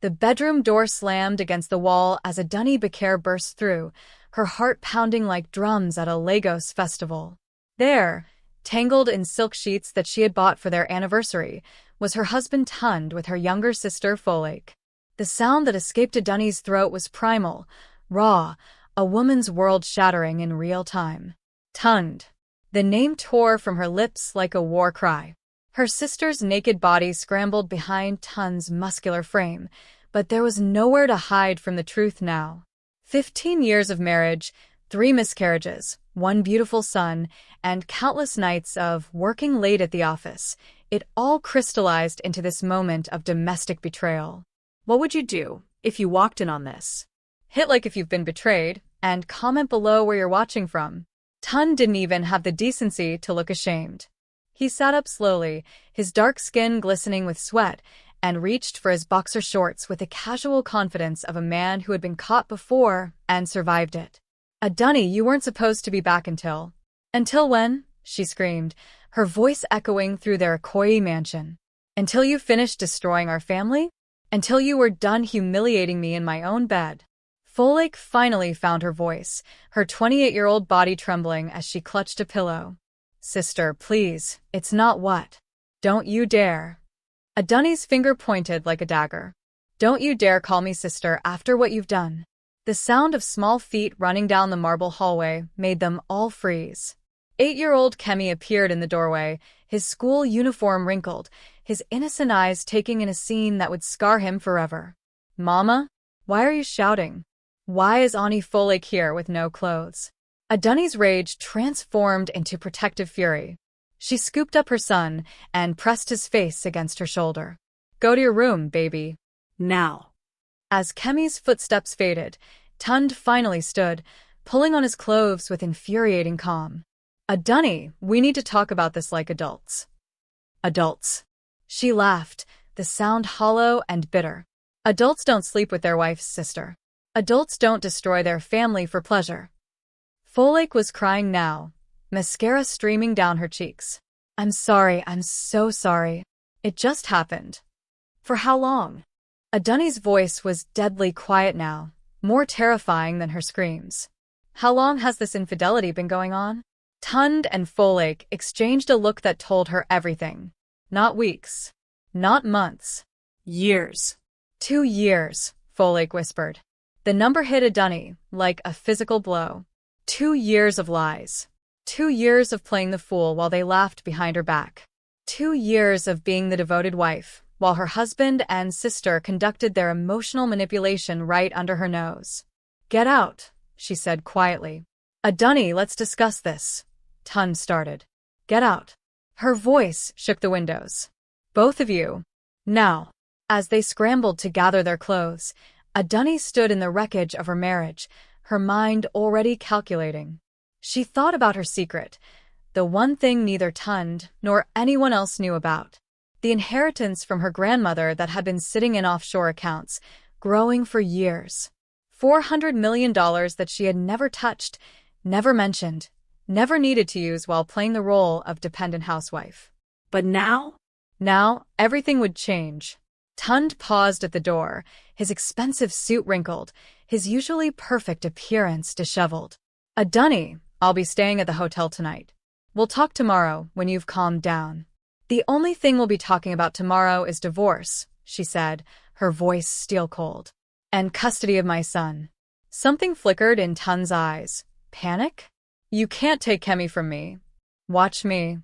The bedroom door slammed against the wall as a dunny Becaire burst through, her heart pounding like drums at a Lagos festival. There, tangled in silk sheets that she had bought for their anniversary, was her husband Tund with her younger sister Folklore. The sound that escaped a dunny's throat was primal, raw, a woman's world shattering in real time. Tund. The name tore from her lips like a war cry. Her sister's naked body scrambled behind Tund's muscular frame, but there was nowhere to hide from the truth now. 15 years of marriage, 3 miscarriages, 1 beautiful son, and countless nights of working late at the office. It all crystallized into this moment of domestic betrayal. What would you do if you walked in on this? Hit like if you've been betrayed, and comment below where you're watching from. Tund didn't even have the decency to look ashamed. He sat up slowly, his dark skin glistening with sweat, and reached for his boxer shorts with the casual confidence of a man who had been caught before and survived it. "A dunny, you weren't supposed to be back until..." "Until when?" she screamed, her voice echoing through their Ikoyi mansion. "Until you finished destroying our family? Until you were done humiliating me in my own bed." Folklore finally found her voice, her 28-year-old body trembling as she clutched a pillow. "Sister, please, it's not what. Don't you dare." A dunny's finger pointed like a dagger. "Don't you dare call me sister after what you've done." The sound of small feet running down the marble hallway made them all freeze. 8-year-old Kemi appeared in the doorway, his school uniform wrinkled, his innocent eyes taking in a scene that would scar him forever. "Mama? Why are you shouting? Why is Auntie Folklore here with no clothes?" A dunny's rage transformed into protective fury. She scooped up her son and pressed his face against her shoulder. "Go to your room, baby. Now." As Kemi's footsteps faded, Tund finally stood, pulling on his clothes with infuriating calm. "A dunny, we need to talk about this like adults." "Adults." She laughed, the sound hollow and bitter. "Adults don't sleep with their wife's sister. Adults don't destroy their family for pleasure." Folklore was crying now, mascara streaming down her cheeks. "I'm sorry, I'm so sorry. It just happened." "For how long?" A dunny's voice was deadly quiet now, more terrifying than her screams. "How long has this infidelity been going on?" Tund and Folklore exchanged a look that told her everything. "Not weeks. Not months. Years." 2 years, Folklore whispered. The number hit a dunny, like a physical blow. 2 years of lies. 2 years of playing the fool while they laughed behind her back. 2 years of being the devoted wife, while her husband and sister conducted their emotional manipulation right under her nose. "Get out," she said quietly. "A dunny, let's discuss this," Tund started. "Get out." Her voice shook the windows. "Both of you. Now." As they scrambled to gather their clothes, a dunny stood in the wreckage of her marriage, her mind already calculating. She thought about her secret, the one thing neither Tund nor anyone else knew about. The inheritance from her grandmother that had been sitting in offshore accounts, growing for years. $400 million that she had never touched, never mentioned, never needed to use while playing the role of dependent housewife. But now? Now, everything would change. Tund paused at the door, his expensive suit wrinkled, his usually perfect appearance disheveled. "A dunny, I'll be staying at the hotel tonight. We'll talk tomorrow when you've calmed down." "The only thing we'll be talking about tomorrow is divorce," she said, her voice steel cold. "And custody of my son." Something flickered in Tund's eyes. Panic? "You can't take Kemi from me. Watch me."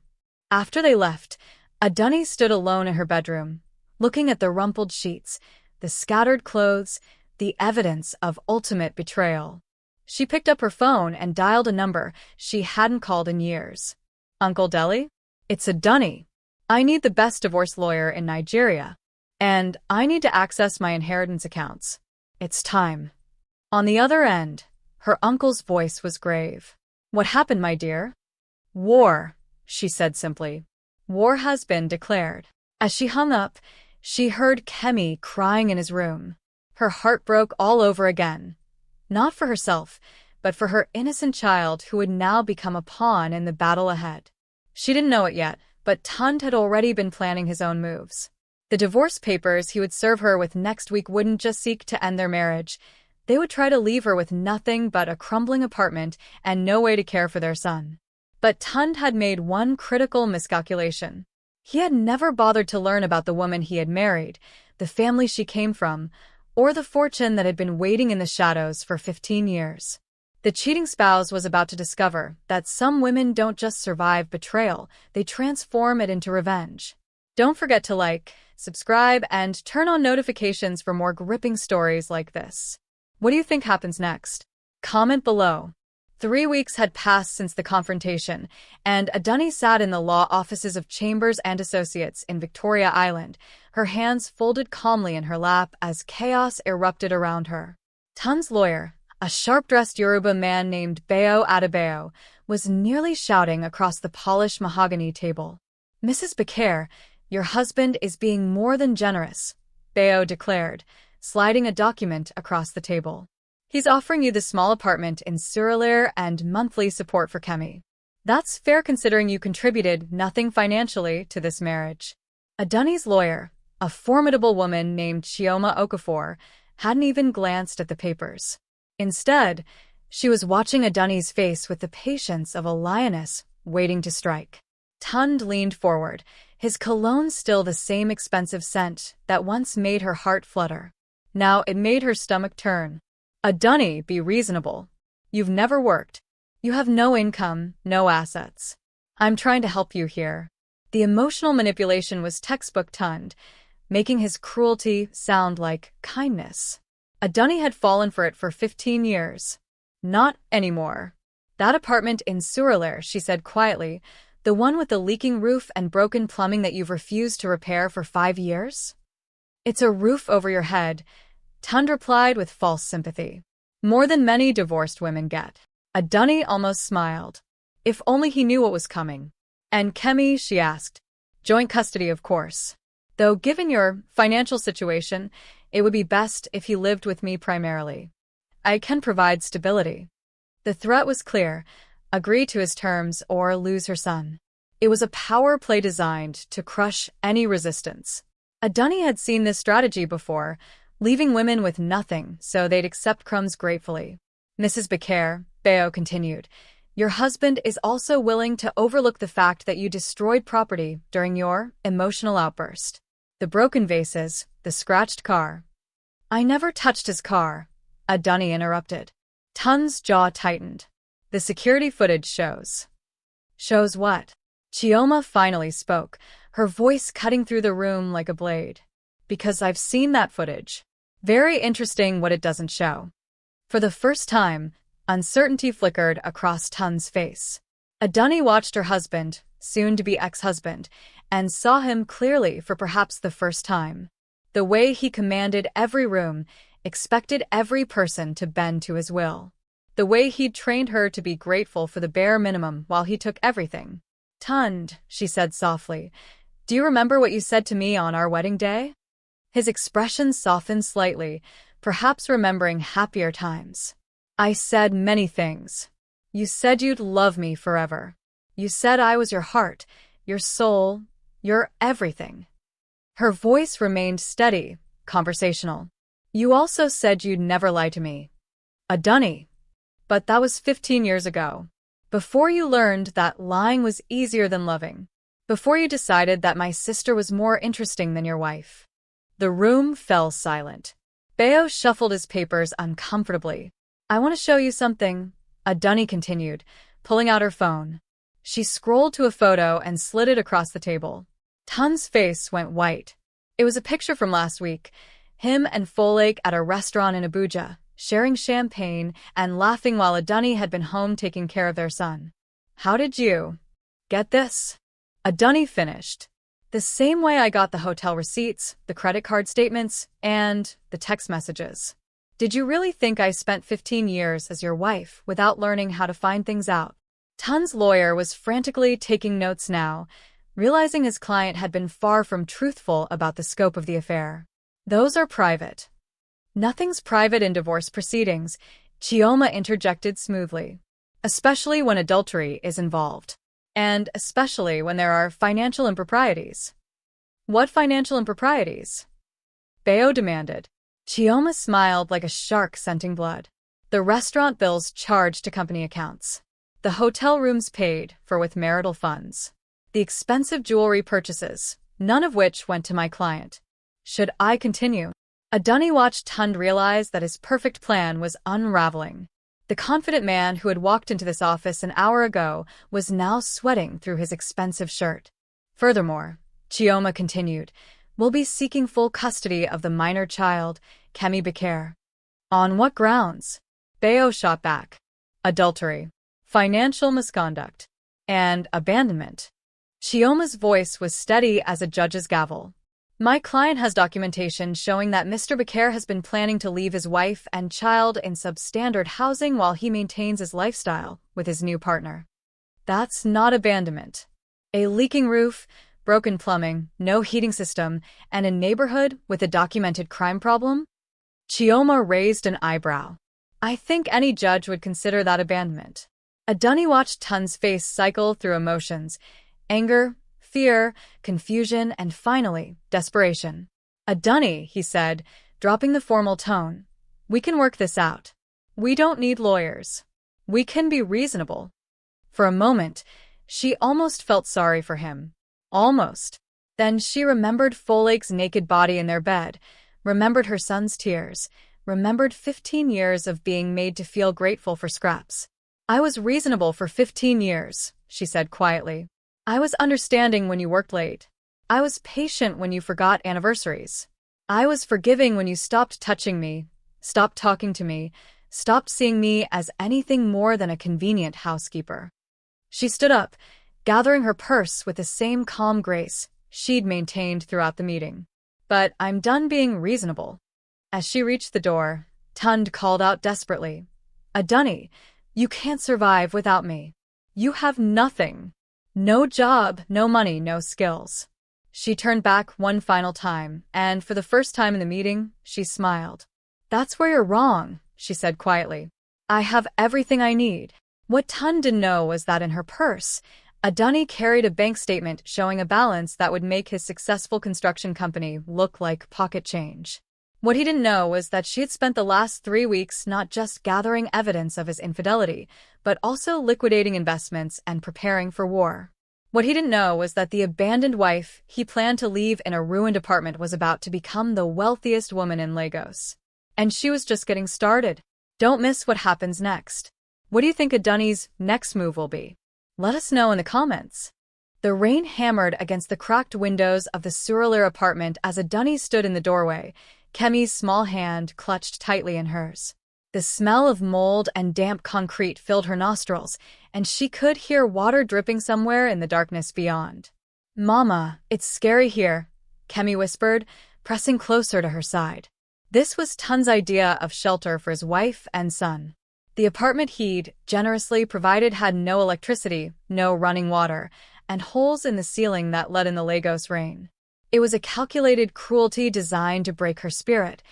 After they left, a dunny stood alone in her bedroom, looking at the rumpled sheets, the scattered clothes, the evidence of ultimate betrayal. She picked up her phone and dialed a number she hadn't called in years. "Uncle Deli? It's a dunny. I need the best divorce lawyer in Nigeria. And I need to access my inheritance accounts. It's time." On the other end, her uncle's voice was grave. "What happened, my dear?" "War," she said simply. "War has been declared." As she hung up, she heard Kemi crying in his room. Her heart broke all over again. Not for herself, but for her innocent child who would now become a pawn in the battle ahead. She didn't know it yet, but Tund had already been planning his own moves. The divorce papers he would serve her with next week wouldn't just seek to end their marriage. They would try to leave her with nothing but a crumbling apartment and no way to care for their son. But Tund had made one critical miscalculation. He had never bothered to learn about the woman he had married, the family she came from, or the fortune that had been waiting in the shadows for 15 years. The cheating spouse was about to discover that some women don't just survive betrayal, they transform it into revenge. Don't forget to like, subscribe, and turn on notifications for more gripping stories like this. What do you think happens next? Comment below. 3 weeks had passed since the confrontation, and Adunni sat in the law offices of Chambers and Associates in Victoria Island, her hands folded calmly in her lap as chaos erupted around her. Tund's lawyer, a sharp-dressed Yoruba man named Bayo Adebayo, was nearly shouting across the polished mahogany table. "Mrs. Bakare, your husband is being more than generous," Bayo declared, sliding a document across the table. "He's offering you the small apartment in Surulere and monthly support for Kemi. That's fair considering you contributed nothing financially to this marriage." Adunni's lawyer, a formidable woman named Chioma Okafor, hadn't even glanced at the papers. Instead, she was watching Adunni's face with the patience of a lioness waiting to strike. Tund leaned forward, his cologne still the same expensive scent that once made her heart flutter. Now it made her stomach turn. "Adunni, be reasonable. You've never worked. You have no income, no assets. I'm trying to help you here." The emotional manipulation was textbook Tund, making his cruelty sound like kindness. Adunni had fallen for it for 15 years. "Not anymore. That apartment in Surulere," she said quietly, "the one with the leaking roof and broken plumbing that you've refused to repair for 5 years? It's a roof over your head," Tund replied with false sympathy. "More than many divorced women get." Adunni almost smiled. If only he knew what was coming. "And Kemi?" she asked. "Joint custody, of course. Though given your financial situation, it would be best if he lived with me primarily. I can provide stability." The threat was clear: agree to his terms or lose her son. It was a power play designed to crush any resistance. Adunni had seen this strategy before, leaving women with nothing so they'd accept crumbs gratefully. "Mrs. Bakare," Bayo continued, "your husband is also willing to overlook the fact that you destroyed property during your emotional outburst. The broken vases, the scratched car." "I never touched his car," Adunni interrupted. Tund's jaw tightened. "The security footage shows." "Shows what?" Chioma finally spoke, her voice cutting through the room like a blade. "Because I've seen that footage. Very interesting what it doesn't show." For the first time, uncertainty flickered across Tund's face. Adunni watched her husband, soon-to-be ex-husband, and saw him clearly for perhaps the first time. The way he commanded every room, expected every person to bend to his will. The way he'd trained her to be grateful for the bare minimum while he took everything. "Tund," she said softly, "do you remember what you said to me on our wedding day?" His expression softened slightly, perhaps remembering happier times. "I said many things. You said you'd love me forever. You said I was your heart, your soul, your everything." Her voice remained steady, conversational. "You also said you'd never lie to me." "Adunni." "But that was 15 years ago. Before you learned that lying was easier than loving. Before you decided that my sister was more interesting than your wife." The room fell silent. Bayo shuffled his papers uncomfortably. "I want to show you something," Adunni continued, pulling out her phone. She scrolled to a photo and slid it across the table. Tund's face went white. It was a picture from last week, him and Folake at a restaurant in Abuja, sharing champagne and laughing while Adunni had been home taking care of their son. "How did you get this?" Adunni finished. "The same way I got the hotel receipts, the credit card statements, and the text messages. Did you really think I spent 15 years as your wife without learning how to find things out?" Tund's lawyer was frantically taking notes now, realizing his client had been far from truthful about the scope of the affair. "Those are private." "Nothing's private in divorce proceedings," Chioma interjected smoothly. "Especially when adultery is involved. And especially when there are financial improprieties." What financial improprieties? Bayo demanded. Chioma smiled like a shark scenting blood. The restaurant bills charged to company accounts. The hotel rooms paid for with marital funds. The expensive jewelry purchases, none of which went to my client. Should I continue? Adunni watched Tund realize that his perfect plan was unraveling. The confident man who had walked into this office an hour ago was now sweating through his expensive shirt. Furthermore, Chioma continued, we'll be seeking full custody of the minor child, Kemi Bakir. On what grounds? Bayo shot back. Adultery, financial misconduct, and abandonment. Chioma's voice was steady as a judge's gavel. My client has documentation showing that Mr. Bakir has been planning to leave his wife and child in substandard housing while he maintains his lifestyle with his new partner. That's not abandonment. A leaking roof, broken plumbing, no heating system, and a neighborhood with a documented crime problem? Chioma raised an eyebrow. I think any judge would consider that abandonment. Adunni watched Tund's face cycle through emotions: anger, fear, confusion, and finally, desperation. Adunni, he said, dropping the formal tone. We can work this out. We don't need lawyers. We can be reasonable. For a moment, she almost felt sorry for him. Almost. Then she remembered Folake's naked body in their bed, remembered her son's tears, remembered 15 years of being made to feel grateful for scraps. I was reasonable for 15 years, she said quietly. I was understanding when you worked late. I was patient when you forgot anniversaries. I was forgiving when you stopped touching me, stopped talking to me, stopped seeing me as anything more than a convenient housekeeper. She stood up, gathering her purse with the same calm grace she'd maintained throughout the meeting. But I'm done being reasonable. As she reached the door, Tund called out desperately, Adunni, you can't survive without me. You have nothing. No job, no money, no skills. She turned back one final time, and for the first time in the meeting, she smiled. That's where you're wrong, she said quietly. I have everything I need. What Tund didn't know was that in her purse, Adunni carried a bank statement showing a balance that would make his successful construction company look like pocket change. What he didn't know was that she had spent the last 3 weeks not just gathering evidence of his infidelity, but also liquidating investments and preparing for war. What he didn't know was that the abandoned wife he planned to leave in a ruined apartment was about to become the wealthiest woman in Lagos. And she was just getting started. Don't miss what happens next. What do you think Adunni's next move will be? Let us know in the comments. The rain hammered against the cracked windows of the Suralere apartment as Adunni stood in the doorway, Kemi's small hand clutched tightly in hers. The smell of mold and damp concrete filled her nostrils, and she could hear water dripping somewhere in the darkness beyond. Mama, it's scary here, Kemi whispered, pressing closer to her side. This was Tund's idea of shelter for his wife and son. The apartment he'd generously provided had no electricity, no running water, and holes in the ceiling that let in the Lagos rain. It was a calculated cruelty designed to break her spirit,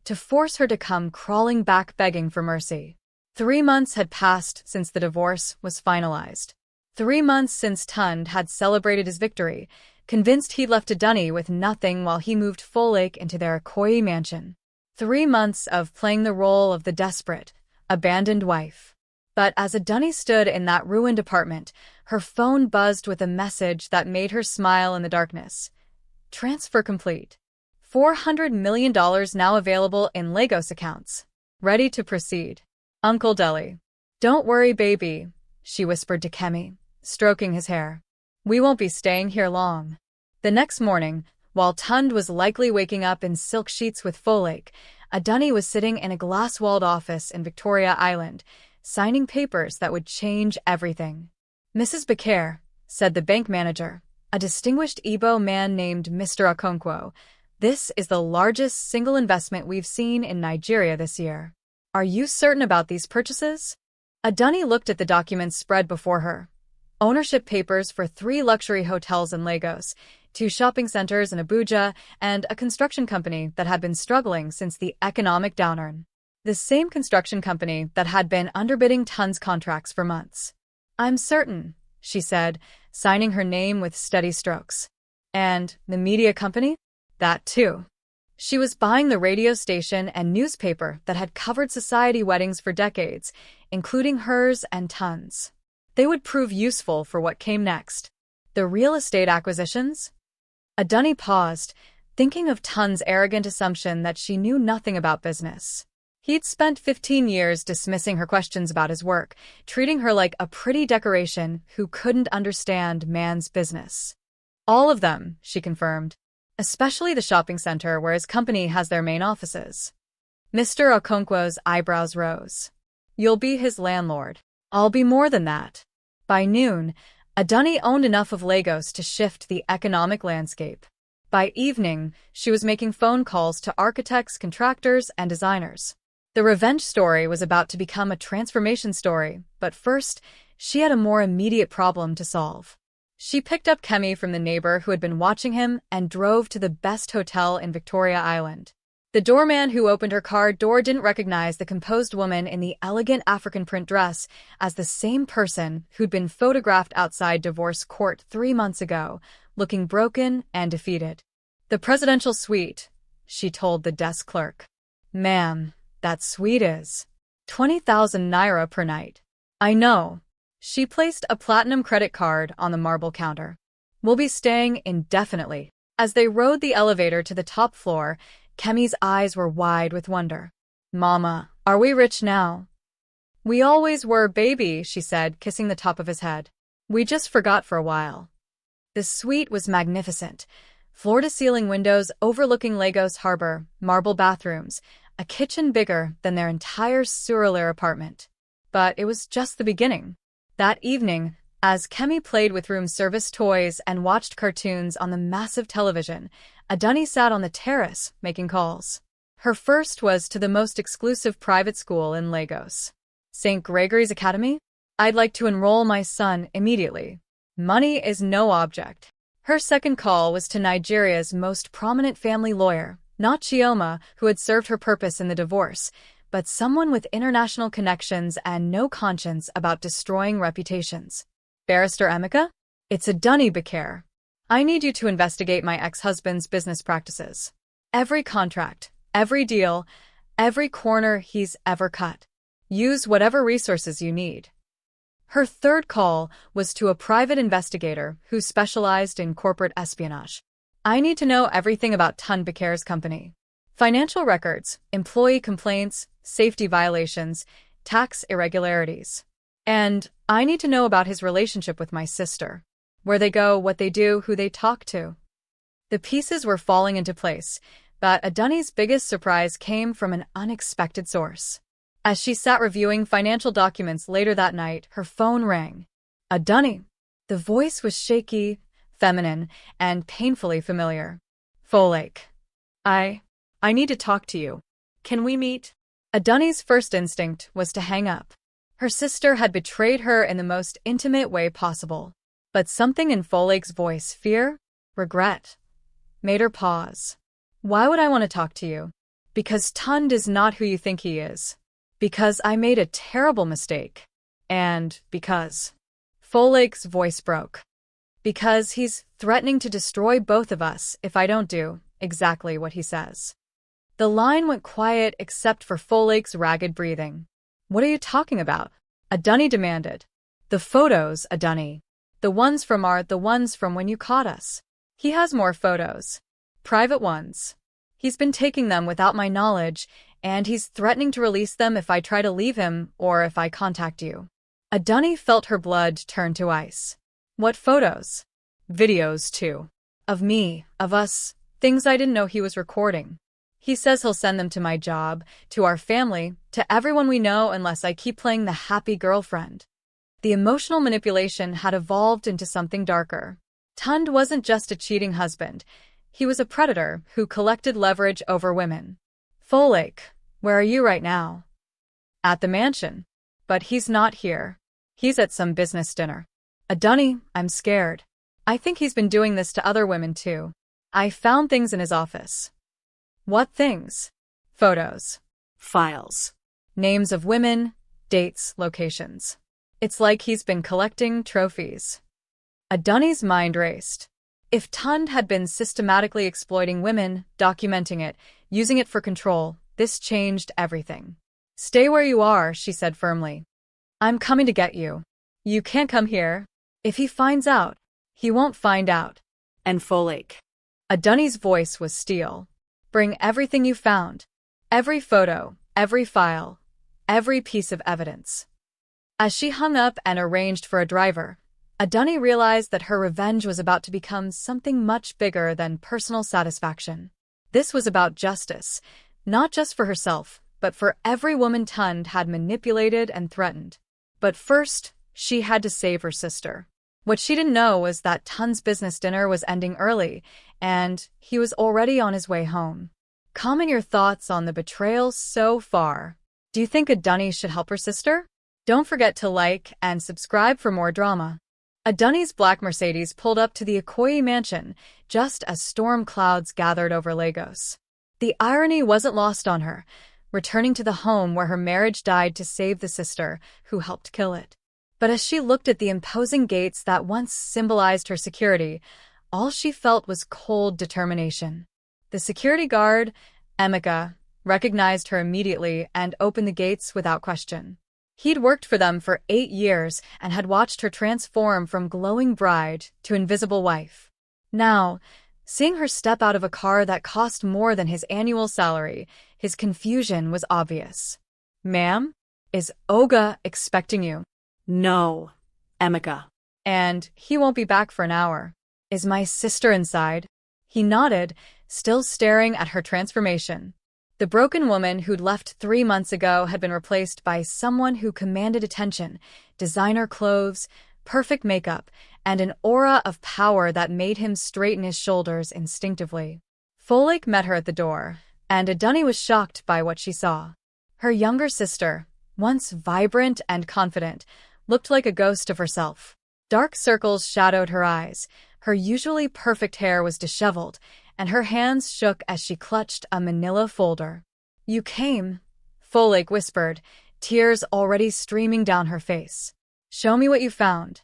to force her to come crawling back begging for mercy. 3 months had passed since the divorce was finalized. 3 months since Tund had celebrated his victory, convinced he'd left Adunni with nothing while he moved Folake into their Ikoyi mansion. 3 months of playing the role of the desperate, abandoned wife. But as Adunni stood in that ruined apartment, her phone buzzed with a message that made her smile in the darkness. Transfer complete. $400 million now available in Lagos accounts. Ready to proceed. Uncle Deli. Don't worry, baby, she whispered to Kemi, stroking his hair. We won't be staying here long. The next morning, while Tund was likely waking up in silk sheets with Folake, Adunni was sitting in a glass-walled office in Victoria Island, signing papers that would change everything. Mrs. Bakir, said the bank manager, a distinguished Igbo man named Mr. Okonkwo, this is the largest single investment we've seen in Nigeria this year. Are you certain about these purchases? Adunni looked at the documents spread before her. Ownership papers for 3 luxury hotels in Lagos, 2 shopping centers in Abuja, and a construction company that had been struggling since the economic downturn. The same construction company that had been underbidding Tund's contracts for months. I'm certain, she said, signing her name with steady strokes. And the media company? That too. She was buying the radio station and newspaper that had covered society weddings for decades, including hers and Tun's. They would prove useful for what came next. The real estate acquisitions? Adunni paused, thinking of Tun's arrogant assumption that she knew nothing about business. He'd spent 15 years dismissing her questions about his work, treating her like a pretty decoration who couldn't understand man's business. All of them, she confirmed, especially the shopping center where his company has their main offices. Mr. Okonkwo's eyebrows rose. You'll be his landlord. I'll be more than that. By noon, Adunni owned enough of Lagos to shift the economic landscape. By evening, she was making phone calls to architects, contractors, and designers. The revenge story was about to become a transformation story, but first, she had a more immediate problem to solve. She picked up Kemi from the neighbor who had been watching him and drove to the best hotel in Victoria Island. The doorman who opened her car door didn't recognize the composed woman in the elegant African print dress as the same person who'd been photographed outside divorce court 3 months ago, looking broken and defeated. The presidential suite, she told the desk clerk. Ma'am, that suite is 20,000 naira per night. I know. She placed a platinum credit card on the marble counter. We'll be staying indefinitely. As they rode the elevator to the top floor, Kemi's eyes were wide with wonder. Mama, are we rich now? We always were, baby, she said, kissing the top of his head. We just forgot for a while. The suite was magnificent. Floor-to-ceiling windows overlooking Lagos Harbor, marble bathrooms, a kitchen bigger than their entire Surulere apartment. But it was just the beginning. That evening, as Kemi played with room service toys and watched cartoons on the massive television, Adunni sat on the terrace making calls. Her first was to the most exclusive private school in Lagos. St. Gregory's Academy? I'd like to enroll my son immediately. Money is no object. Her second call was to Nigeria's most prominent family lawyer, not Chioma, who had served her purpose in the divorce, but someone with international connections and no conscience about destroying reputations. Barrister Emeka? It's Adunni Bakare. I need you to investigate my ex-husband's business practices. Every contract, every deal, every corner he's ever cut. Use whatever resources you need. Her third call was to a private investigator who specialized in corporate espionage. I need to know everything about Tun Bakare's company. Financial records, employee complaints, safety violations, tax irregularities. And I need to know about his relationship with my sister. Where they go, what they do, who they talk to. The pieces were falling into place, but Adunni's biggest surprise came from an unexpected source. As she sat reviewing financial documents later that night, her phone rang. Adunni. The voice was shaky, feminine, and painfully familiar. Folake. I need to talk to you. Can we meet? Adunni's first instinct was to hang up. Her sister had betrayed her in the most intimate way possible. But something in Folake's voice, fear, regret, made her pause. Why would I want to talk to you? Because Tund is not who you think he is. Because I made a terrible mistake. And because Folake's voice broke. Because he's threatening to destroy both of us if I don't do exactly what he says. The line went quiet except for Folake's ragged breathing. What are you talking about? Adunni demanded. The photos, Adunni. The ones from when you caught us. He has more photos. Private ones. He's been taking them without my knowledge, and he's threatening to release them if I try to leave him or if I contact you. Adunni felt her blood turn to ice. What photos? Videos, too. Of me, of us, things I didn't know he was recording. He says he'll send them to my job, to our family, to everyone we know unless I keep playing the happy girlfriend. The emotional manipulation had evolved into something darker. Tund wasn't just a cheating husband. He was a predator who collected leverage over women. Folake, where are you right now? At the mansion. But he's not here. He's at some business dinner. Adunni, I'm scared. I think he's been doing this to other women too. I found things in his office. What things? Photos. Files. Names of women, dates, locations. It's like he's been collecting trophies. Adunni's mind raced. If Tund had been systematically exploiting women, documenting it, using it for control, this changed everything. "Stay where you are," she said firmly. "I'm coming to get you. You can't come here. If he finds out, he won't find out." And Folklore. A Dunny's voice was steel. "Bring everything you found. Every photo, every file, every piece of evidence." As she hung up and arranged for a driver, a Dunny realized that her revenge was about to become something much bigger than personal satisfaction. This was about justice, not just for herself, but for every woman Tund had manipulated and threatened. But first, she had to save her sister. What she didn't know was that Tund's business dinner was ending early, and he was already on his way home. Comment your thoughts on the betrayal so far. Do you think a Dunny should help her sister? Don't forget to like and subscribe for more drama. A Dunny's black Mercedes pulled up to the Okoye mansion just as storm clouds gathered over Lagos. The irony wasn't lost on her, returning to the home where her marriage died to save the sister who helped kill it. But as she looked at the imposing gates that once symbolized her security, all she felt was cold determination. The security guard, Emeka, recognized her immediately and opened the gates without question. He'd worked for them for 8 years and had watched her transform from glowing bride to invisible wife. Now, seeing her step out of a car that cost more than his annual salary, his confusion was obvious. "Ma'am, is Oga expecting you?" "No, Emeka." "And he won't be back for an hour. Is my sister inside?" He nodded, still staring at her transformation. The broken woman who'd left 3 months ago had been replaced by someone who commanded attention, designer clothes, perfect makeup, and an aura of power that made him straighten his shoulders instinctively. Folklore met her at the door, and a Dunny was shocked by what she saw. Her younger sister, once vibrant and confident, looked like a ghost of herself. Dark circles shadowed her eyes, her usually perfect hair was disheveled, and her hands shook as she clutched a manila folder. "You came," Folklore whispered, tears already streaming down her face. "Show me what you found."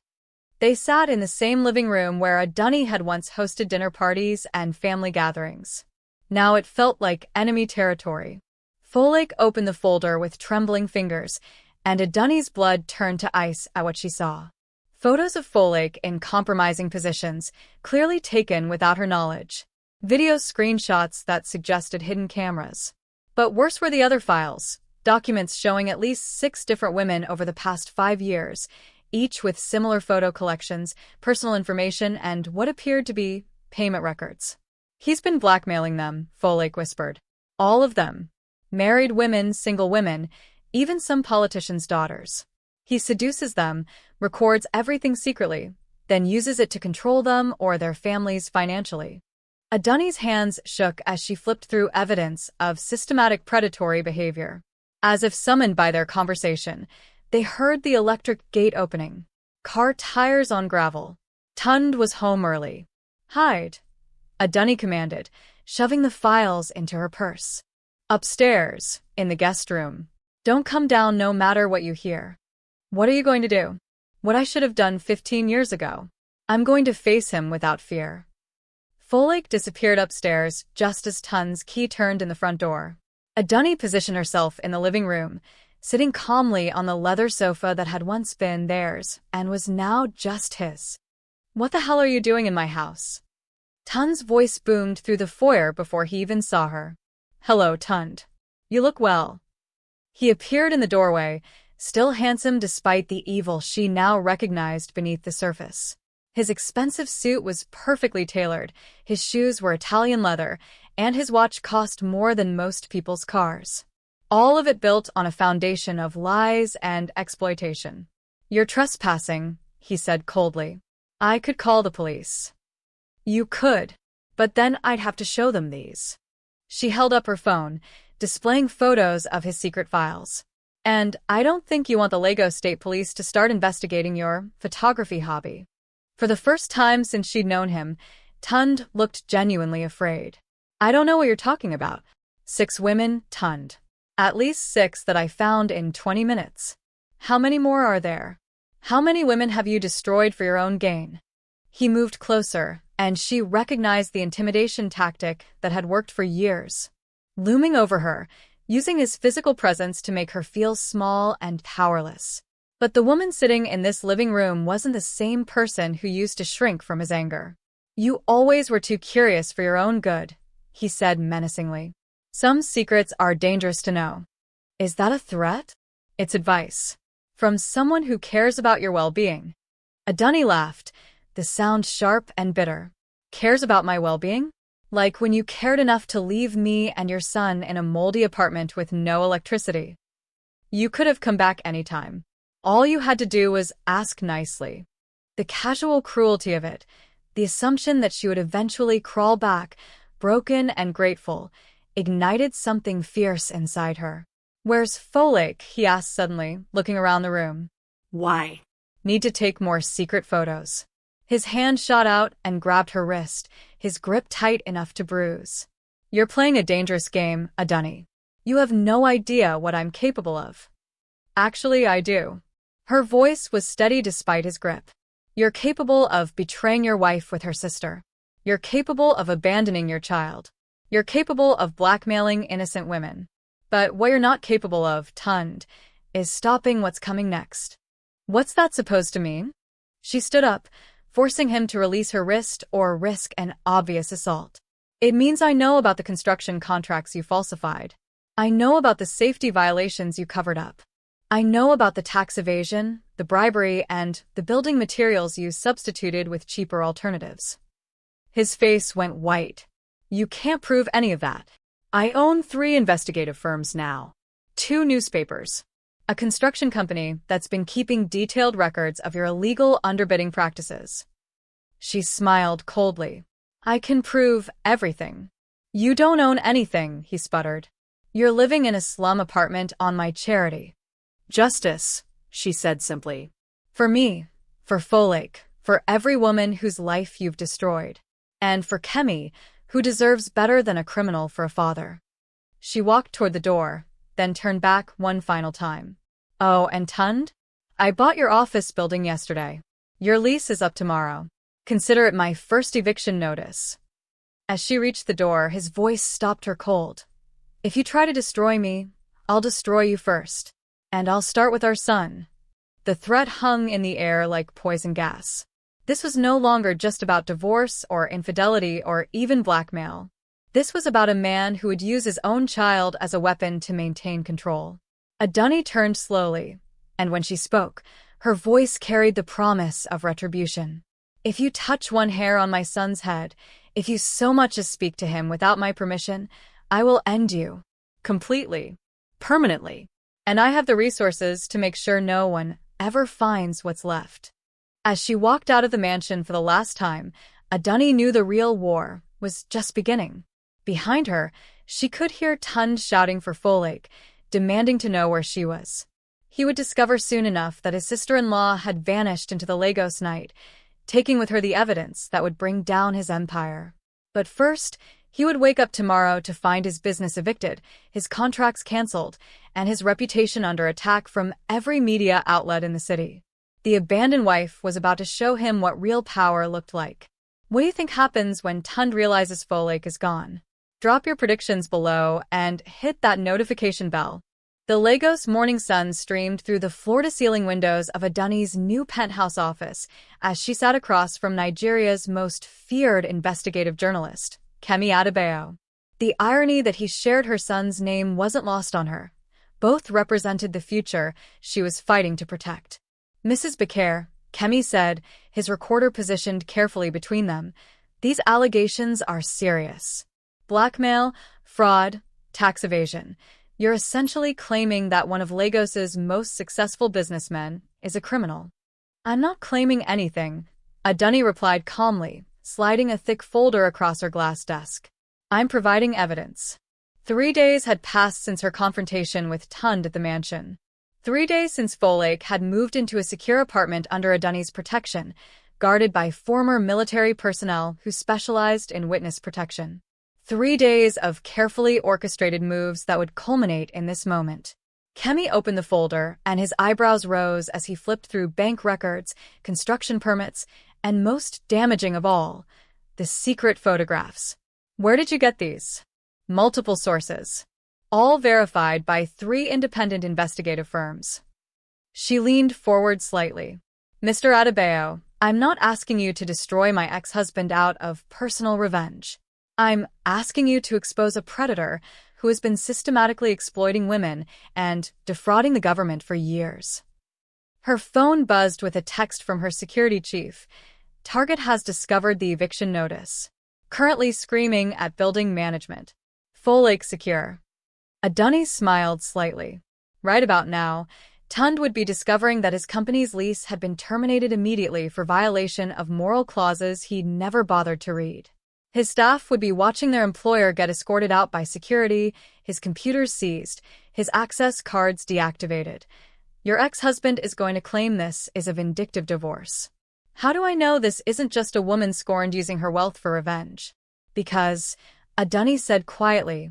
They sat in the same living room where a Dunny had once hosted dinner parties and family gatherings. Now it felt like enemy territory. Folklore opened the folder with trembling fingers, and a Dunny's blood turned to ice at what she saw. Photos of Folklore in compromising positions, clearly taken without her knowledge. Video screenshots that suggested hidden cameras. But worse were the other files, documents showing at least 6 different women over the past 5 years, each with similar photo collections, personal information, and what appeared to be payment records. "He's been blackmailing them," Folklore whispered. "All of them. Married women, single women, even some politicians' daughters. He seduces them, records everything secretly, then uses it to control them or their families financially." A Dunny's hands shook as she flipped through evidence of systematic predatory behavior. As if summoned by their conversation, they heard the electric gate opening. Car tires on gravel. Tund was home early. "Hide," a Dunny commanded, shoving the files into her purse. "Upstairs, in the guest room. Don't come down no matter what you hear." "What are you going to do?" "What I should have done 15 years ago. I'm going to face him without fear." Folklore disappeared upstairs just as Tund's key turned in the front door. A Dunny positioned herself in the living room, sitting calmly on the leather sofa that had once been theirs and was now just his. "What the hell are you doing in my house?" Tund's voice boomed through the foyer before he even saw her. "Hello, Tund. You look well." He appeared in the doorway, still handsome despite the evil she now recognized beneath the surface. His expensive suit was perfectly tailored, his shoes were Italian leather, and his watch cost more than most people's cars. All of it built on a foundation of lies and exploitation. "You're trespassing," he said coldly. "I could call the police." "You could, but then I'd have to show them these." She held up her phone, displaying photos of his secret files. "And I don't think you want the Lagos State Police to start investigating your photography hobby." For the first time since she'd known him, Tund looked genuinely afraid. "I don't know what you're talking about." 6 women, Tund. "At least 6 that I found in 20 minutes. How many more are there? How many women have you destroyed for your own gain?" He moved closer, and she recognized the intimidation tactic that had worked for years. Looming over her, using his physical presence to make her feel small and powerless. But the woman sitting in this living room wasn't the same person who used to shrink from his anger. "You always were too curious for your own good," he said menacingly. "Some secrets are dangerous to know." Is that a threat? It's advice. From someone who cares about your well-being. Adunni laughed, the sound sharp and bitter. Cares about my well-being? Like when you cared enough to leave me and your son in a moldy apartment with no electricity. You could have come back anytime. All you had to do was ask nicely. The casual cruelty of it, the assumption that she would eventually crawl back, broken and grateful, ignited something fierce inside her. "Where's Folklore?" he asked suddenly, looking around the room. "Why?" "Need to take more secret photos." His hand shot out and grabbed her wrist, his grip tight enough to bruise. "You're playing a dangerous game, Adunni. You have no idea what I'm capable of." "Actually, I do." Her voice was steady despite his grip. "You're capable of betraying your wife with her sister. You're capable of abandoning your child. You're capable of blackmailing innocent women. But what you're not capable of, Tund, is stopping what's coming next." "What's that supposed to mean?" She stood up, forcing him to release her wrist or risk an obvious assault. "It means I know about the construction contracts you falsified. I know about the safety violations you covered up. I know about the tax evasion, the bribery, and the building materials you substituted with cheaper alternatives." His face went white. "You can't prove any of that. I own 3 investigative firms now. 2 newspapers. A construction company that's been keeping detailed records of your illegal underbidding practices." She smiled coldly. "I can prove everything." "You don't own anything," he sputtered. "You're living in a slum apartment on my charity." "Justice," she said simply. "For me, for Folklore, for every woman whose life you've destroyed. And for Kemi, who deserves better than a criminal for a father." She walked toward the door, then turned back one final time. "Oh, and Tund? I bought your office building yesterday. Your lease is up tomorrow. Consider it my first eviction notice." As she reached the door, his voice stopped her cold. "If you try to destroy me, I'll destroy you first. And I'll start with our son." The threat hung in the air like poison gas. This was no longer just about divorce or infidelity or even blackmail. This was about a man who would use his own child as a weapon to maintain control. Adunni turned slowly, and when she spoke, her voice carried the promise of retribution. "If you touch one hair on my son's head, if you so much as speak to him without my permission, I will end you. Completely. Permanently. And I have the resources to make sure no one ever finds what's left." As she walked out of the mansion for the last time, Adunni knew the real war was just beginning. Behind her, she could hear Tund shouting for Folklore, demanding to know where she was. He would discover soon enough that his sister-in-law had vanished into the Lagos night, taking with her the evidence that would bring down his empire. But first, he would wake up tomorrow to find his business evicted, his contracts cancelled, and his reputation under attack from every media outlet in the city. The abandoned wife was about to show him what real power looked like. What do you think happens when Tund realizes Folklore is gone? Drop your predictions below and hit that notification bell. The Lagos morning sun streamed through the floor-to-ceiling windows of Adunni's new penthouse office as she sat across from Nigeria's most feared investigative journalist, Kemi Adebayo. The irony that he shared her son's name wasn't lost on her. Both represented the future she was fighting to protect. "Mrs. Bakare," Kemi said, his recorder positioned carefully between them, "these allegations are serious. Blackmail, fraud, tax evasion. You're essentially claiming that one of Lagos's most successful businessmen is a criminal." "I'm not claiming anything," Adunni replied calmly, sliding a thick folder across her glass desk. "I'm providing evidence." 3 days had passed since her confrontation with Tund at the mansion. 3 days since Folklore had moved into a secure apartment under Adunni's protection, guarded by former military personnel who specialized in witness protection. 3 days of carefully orchestrated moves that would culminate in this moment. Kemi opened the folder, and his eyebrows rose as he flipped through bank records, construction permits, and most damaging of all, The secret photographs. Where did you get these? Multiple sources. All verified by 3 independent investigative firms. She leaned forward slightly. Mr. Adebayo, I'm not asking you to destroy my ex-husband out of personal revenge. I'm asking you to expose a predator who has been systematically exploiting women and defrauding the government for years. Her phone buzzed with a text from her security chief. Target has discovered the eviction notice. Currently screaming at building management. Full lake secure. Adunni smiled slightly. Right about now, Tund would be discovering that his company's lease had been terminated immediately for violation of moral clauses he'd never bothered to read. His staff would be watching their employer get escorted out by security, his computers seized, his access cards deactivated. Your ex-husband is going to claim this is a vindictive divorce. How do I know this isn't just a woman scorned using her wealth for revenge? Because, Adunni said quietly,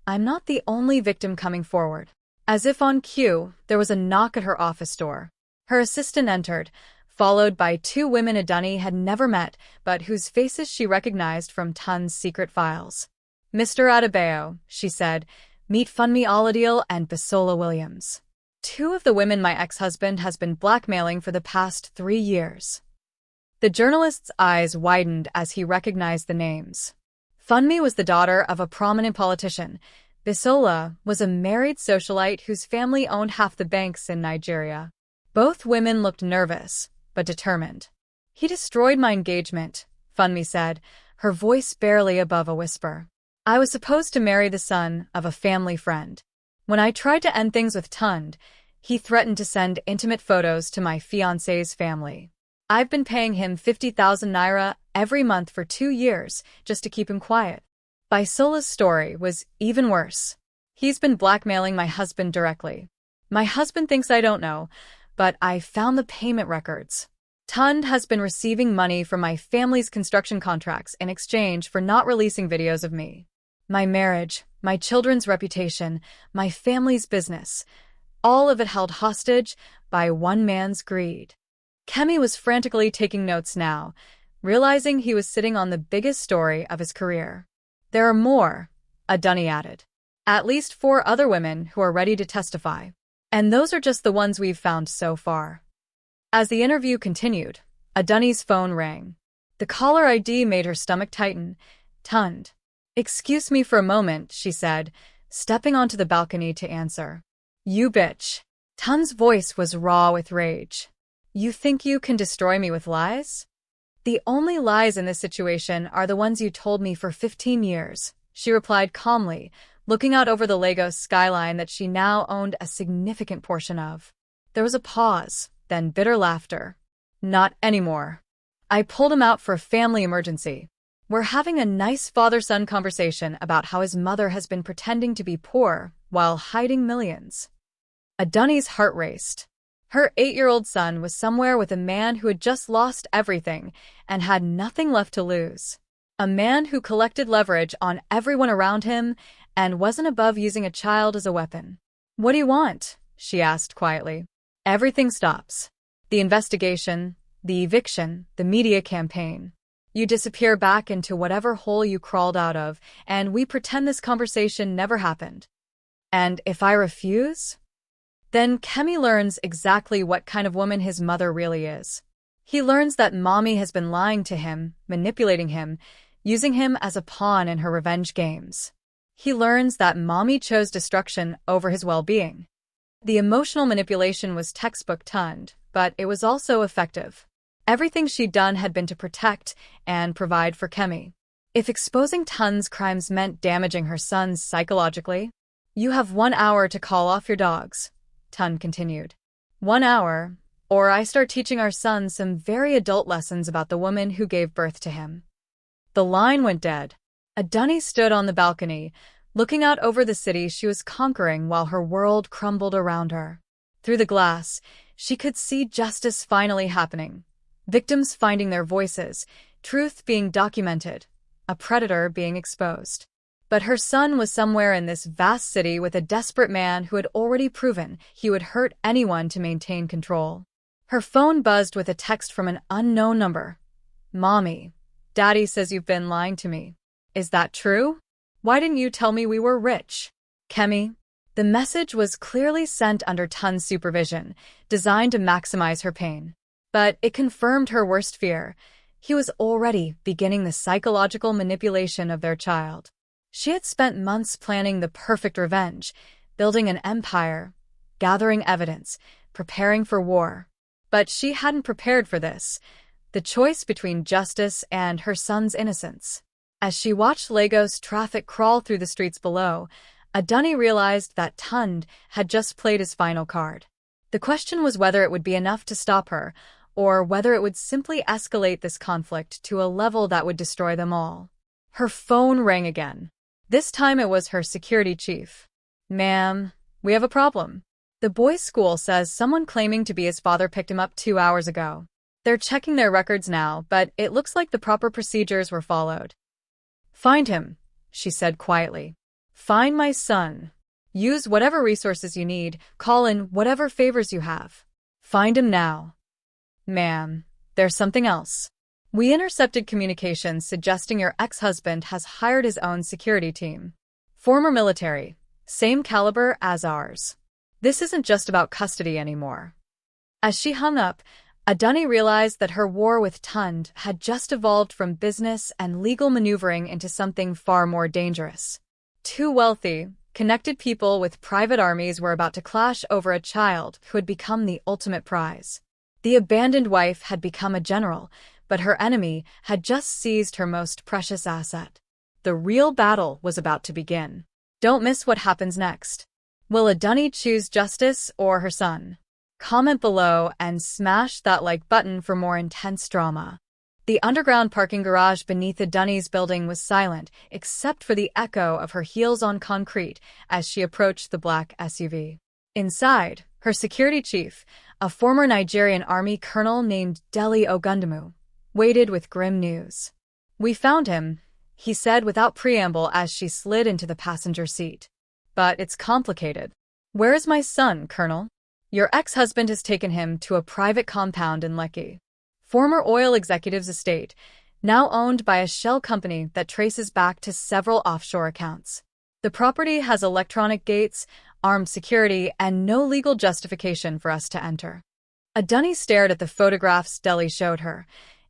I'm not the only victim coming forward. As if on cue, there was a knock at her office door. Her assistant entered, followed by 2 women Adunni had never met, but whose faces she recognized from Tund's secret files. Mr. Adebayo, she said, meet Funmi Aladil and Bisola Williams. 2 of the women my ex-husband has been blackmailing for the past 3 years. The journalist's eyes widened as he recognized the names. Funmi was the daughter of a prominent politician. Bisola was a married socialite whose family owned half the banks in Nigeria. Both women looked nervous, but determined. He destroyed my engagement, Funmi said, her voice barely above a whisper. I was supposed to marry the son of a family friend. When I tried to end things with Tund, he threatened to send intimate photos to my fiancé's family. I've been paying him 50,000 naira every month for 2 years just to keep him quiet. Bisola's story was even worse. He's been blackmailing my husband directly. My husband thinks I don't know, but I found the payment records. Tund has been receiving money from my family's construction contracts in exchange for not releasing videos of me. My marriage, my children's reputation, my family's business, all of it held hostage by one man's greed. Kemi was frantically taking notes now, realizing he was sitting on the biggest story of his career. There are more, Adunni added. At least 4 other women who are ready to testify. And those are just the ones we've found so far. As the interview continued, Adunni's phone rang. The caller ID made her stomach tighten. Tund. Excuse me for a moment, she said, stepping onto the balcony to answer. You bitch. Tund's voice was raw with rage. You think you can destroy me with lies? The only lies in this situation are the ones you told me for 15 years, she replied calmly, looking out over the Lagos skyline that she now owned a significant portion of. There was a pause, then bitter laughter. Not anymore. I pulled him out for a family emergency. We're having a nice father-son conversation about how his mother has been pretending to be poor while hiding millions. Adunni's heart raced. Her 8-year-old son was somewhere with a man who had just lost everything and had nothing left to lose. A man who collected leverage on everyone around him and wasn't above using a child as a weapon. What do you want? She asked quietly. Everything stops. The investigation, the eviction, the media campaign. You disappear back into whatever hole you crawled out of, and we pretend this conversation never happened. And if I refuse? Then Kemi learns exactly what kind of woman his mother really is. He learns that Mommy has been lying to him, manipulating him, using him as a pawn in her revenge games. He learns that Mommy chose destruction over his well-being. The emotional manipulation was textbook Tund, but it was also effective. Everything she'd done had been to protect and provide for Kemi. If exposing Tund's crimes meant damaging her sons psychologically, you have 1 hour to call off your dogs, Tund continued. 1 hour, or I start teaching our son some very adult lessons about the woman who gave birth to him. The line went dead. Adunni stood on the balcony, looking out over the city she was conquering while her world crumbled around her. Through the glass, she could see justice finally happening. Victims finding their voices, truth being documented, a predator being exposed. But her son was somewhere in this vast city with a desperate man who had already proven he would hurt anyone to maintain control. Her phone buzzed with a text from an unknown number. Mommy. Daddy says you've been lying to me. Is that true? Why didn't you tell me we were rich? Kemi. The message was clearly sent under Tun's supervision, designed to maximize her pain. But it confirmed her worst fear. He was already beginning the psychological manipulation of their child. She had spent months planning the perfect revenge, building an empire, gathering evidence, preparing for war. But she hadn't prepared for this, the choice between justice and her son's innocence. As she watched Lagos traffic crawl through the streets below, Adunni realized that Tund had just played his final card. The question was whether it would be enough to stop her, or whether it would simply escalate this conflict to a level that would destroy them all. Her phone rang again. This time it was her security chief. Ma'am, we have a problem. The boys' school says someone claiming to be his father picked him up 2 hours ago. They're checking their records now, but it looks like the proper procedures were followed. Find him, she said quietly. Find my son. Use whatever resources you need, call in whatever favors you have. Find him now. Ma'am, there's something else. We intercepted communications suggesting your ex-husband has hired his own security team. Former military, same caliber as ours. This isn't just about custody anymore. As she hung up, Adunni realized that her war with Tund had just evolved from business and legal maneuvering into something far more dangerous. Two wealthy, connected people with private armies were about to clash over a child who had become the ultimate prize. The abandoned wife had become a general, but her enemy had just seized her most precious asset. The real battle was about to begin. Don't miss what happens next. Will Adunni choose justice or her son? Comment below and smash that like button for more intense drama. The underground parking garage beneath Adunni's building was silent, except for the echo of her heels on concrete as she approached the black SUV. Inside, her security chief, a former Nigerian army colonel named Dele Ogundamu, waited with grim news. We found him, he said without preamble as she slid into the passenger seat. But it's complicated. Where is my son, Colonel? Your ex-husband has taken him to a private compound in Lekki. Former oil executive's estate, now owned by a shell company that traces back to several offshore accounts. The property has electronic gates, armed security, and no legal justification for us to enter. Adunni stared at the photographs Dele showed her,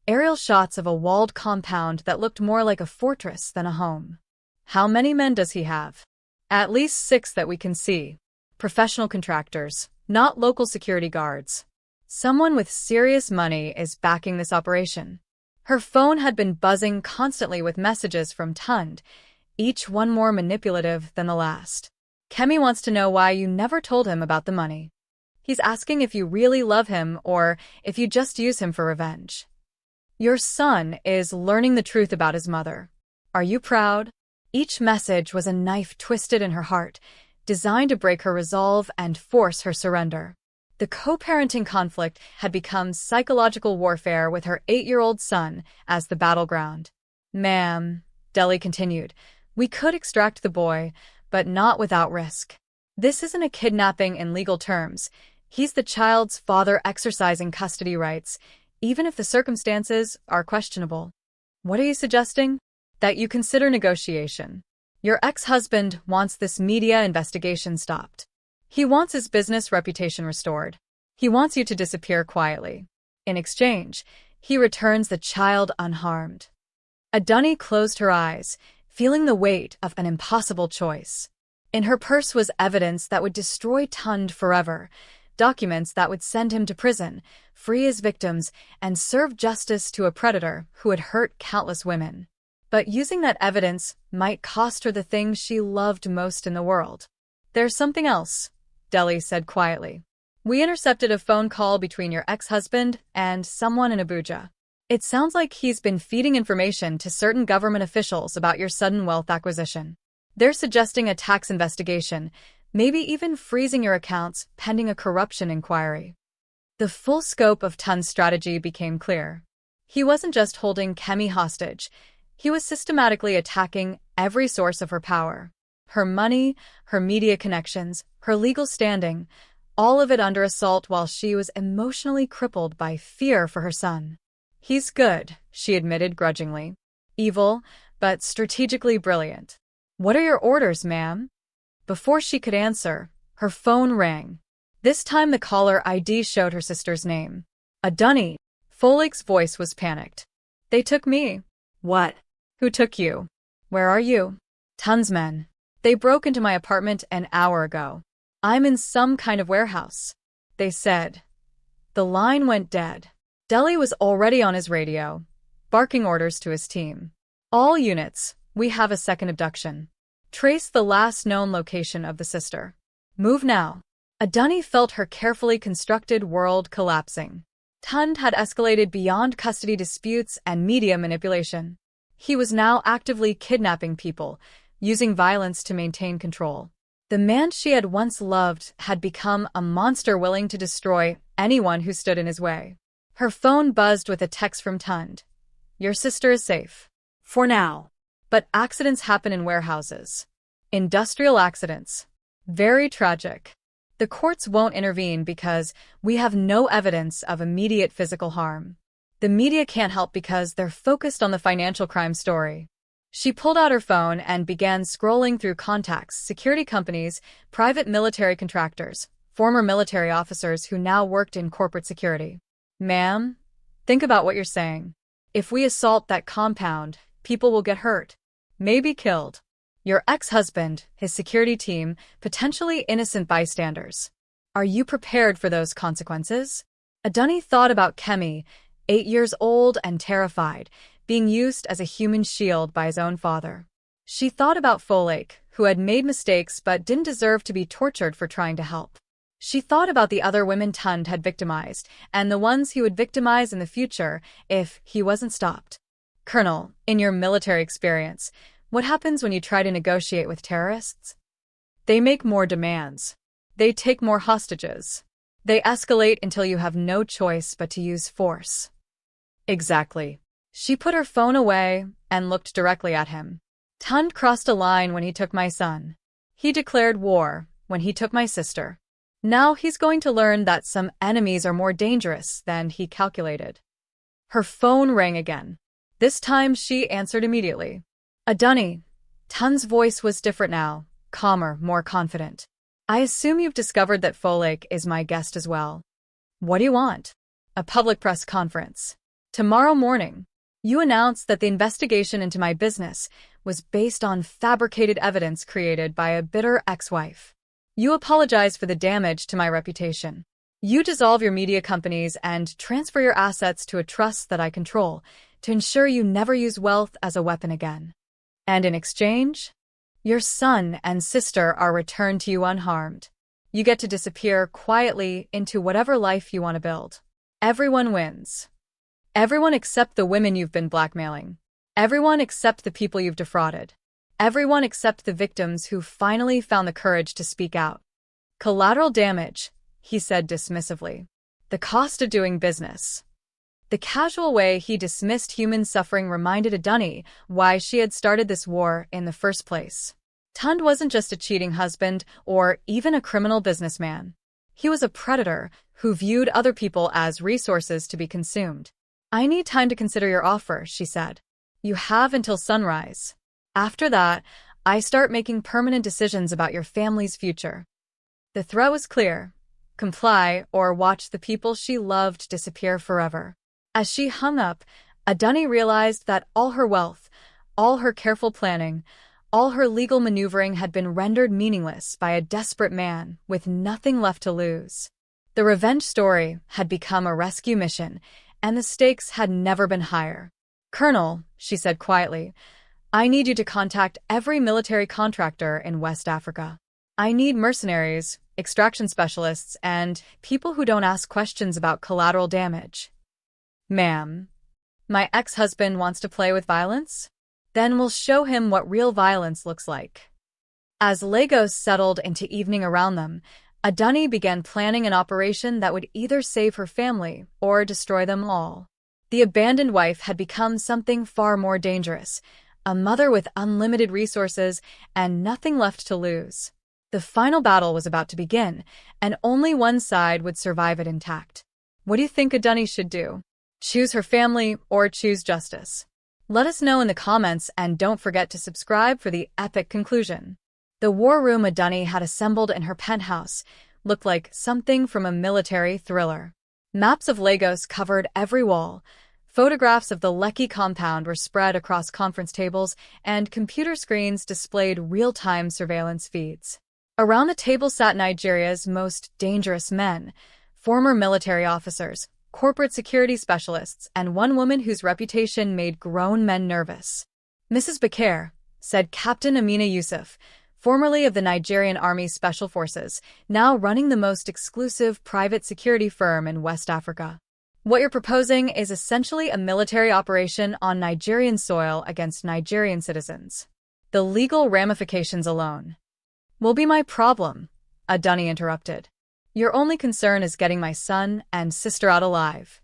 aerial shots of a walled compound that looked more like a fortress than a home. How many men does he have? At least 6 that we can see. Professional contractors, not local security guards. Someone with serious money is backing this operation. Her phone had been buzzing constantly with messages from Tund, each one more manipulative than the last. Kemi wants to know why you never told him about the money. He's asking if you really love him or if you just use him for revenge. Your son is learning the truth about his mother. Are you proud? Each message was a knife twisted in her heart, designed to break her resolve and force her surrender. The co-parenting conflict had become psychological warfare with her 8-year-old son as the battleground. Ma'am, Dele continued, we could extract the boy, but not without risk. This isn't a kidnapping in legal terms. He's the child's father exercising custody rights, even if the circumstances are questionable. What are you suggesting? That you consider negotiation. Your ex-husband wants this media investigation stopped. He wants his business reputation restored. He wants you to disappear quietly. In exchange, he returns the child unharmed. Adunni closed her eyes, feeling the weight of an impossible choice. In her purse was evidence that would destroy Tund forever, documents that would send him to prison, free his victims, and serve justice to a predator who had hurt countless women. But using that evidence might cost her the thing she loved most in the world. There's something else, Dele said quietly. We intercepted a phone call between your ex-husband and someone in Abuja. It sounds like he's been feeding information to certain government officials about your sudden wealth acquisition. They're suggesting a tax investigation, maybe even freezing your accounts pending a corruption inquiry. The full scope of Tund's strategy became clear. He wasn't just holding Kemi hostage. He was systematically attacking every source of her power. Her money, her media connections, her legal standing, all of it under assault while she was emotionally crippled by fear for her son. He's good, she admitted grudgingly. Evil, but strategically brilliant. What are your orders, ma'am? Before she could answer, her phone rang. This time the caller ID showed her sister's name. A dunny. Folklake's voice was panicked. They took me. What? Who took you? Where are you? Tons men. They broke into my apartment an hour ago. I'm in some kind of warehouse. They said. The line went dead. Deli was already on his radio, barking orders to his team. All units, we have a second abduction. Trace the last known location of the sister. Move now. Adunni felt her carefully constructed world collapsing. Tund had escalated beyond custody disputes and media manipulation. He was now actively kidnapping people, using violence to maintain control. The man she had once loved had become a monster willing to destroy anyone who stood in his way. Her phone buzzed with a text from Tund. Your sister is safe. For now. But accidents happen in warehouses. Industrial accidents. Very tragic. The courts won't intervene because we have no evidence of immediate physical harm. The media can't help because they're focused on the financial crime story. She pulled out her phone and began scrolling through contacts, security companies, private military contractors, former military officers who now worked in corporate security. Ma'am, think about what you're saying. If we assault that compound, people will get hurt, maybe killed. Your ex-husband, his security team, potentially innocent bystanders. Are you prepared for those consequences? Adunni thought about Kemi, 8 years old and terrified, being used as a human shield by his own father. She thought about Folklake, who had made mistakes but didn't deserve to be tortured for trying to help. She thought about the other women Tund had victimized, and the ones he would victimize in the future if he wasn't stopped. Colonel, in your military experience, what happens when you try to negotiate with terrorists? They make more demands. They take more hostages. They escalate until you have no choice but to use force. Exactly. She put her phone away and looked directly at him. Tund crossed a line when he took my son. He declared war when he took my sister. Now he's going to learn that some enemies are more dangerous than he calculated. Her phone rang again. This time she answered immediately. Adunni. Tund's voice was different now, calmer, more confident. I assume you've discovered that Folklake is my guest as well. What do you want? A public press conference. Tomorrow morning. You announced that the investigation into my business was based on fabricated evidence created by a bitter ex-wife. You apologize for the damage to my reputation. You dissolve your media companies and transfer your assets to a trust that I control to ensure you never use wealth as a weapon again. And in exchange, your son and sister are returned to you unharmed. You get to disappear quietly into whatever life you want to build. Everyone wins. Everyone except the women you've been blackmailing. Everyone except the people you've defrauded. Everyone except the victims who finally found the courage to speak out. Collateral damage, he said dismissively. The cost of doing business. The casual way he dismissed human suffering reminded Adunni why she had started this war in the first place. Tund wasn't just a cheating husband or even a criminal businessman. He was a predator who viewed other people as resources to be consumed. I need time to consider your offer, she said. You have until sunrise. After that, I start making permanent decisions about your family's future. The threat was clear. Comply or watch the people she loved disappear forever. As she hung up, Adunni realized that all her wealth, all her careful planning, all her legal maneuvering had been rendered meaningless by a desperate man with nothing left to lose. The revenge story had become a rescue mission, and the stakes had never been higher. Colonel, she said quietly, I need you to contact every military contractor in West Africa. I need mercenaries, extraction specialists, and people who don't ask questions about collateral damage. Ma'am, my ex-husband wants to play with violence? Then we'll show him what real violence looks like. As Lagos settled into evening around them, Adunni began planning an operation that would either save her family or destroy them all. The abandoned wife had become something far more dangerous, a mother with unlimited resources and nothing left to lose. The final battle was about to begin, and only one side would survive it intact. What do you think Adunni should do? Choose her family or choose justice? Let us know in the comments, and don't forget to subscribe for the epic conclusion. The war room Adunni had assembled in her penthouse looked like something from a military thriller. Maps of Lagos covered every wall. Photographs of the Lekki compound were spread across conference tables, and computer screens displayed real-time surveillance feeds. Around the table sat Nigeria's most dangerous men, former military officers, corporate security specialists, and one woman whose reputation made grown men nervous. "Mrs. Bakare," said Captain Amina Yusuf, formerly of the Nigerian Army's Special Forces, now running the most exclusive private security firm in West Africa. "What you're proposing is essentially a military operation on Nigerian soil against Nigerian citizens. The legal ramifications alone will be my problem," Adunni interrupted. "Your only concern is getting my son and sister out alive."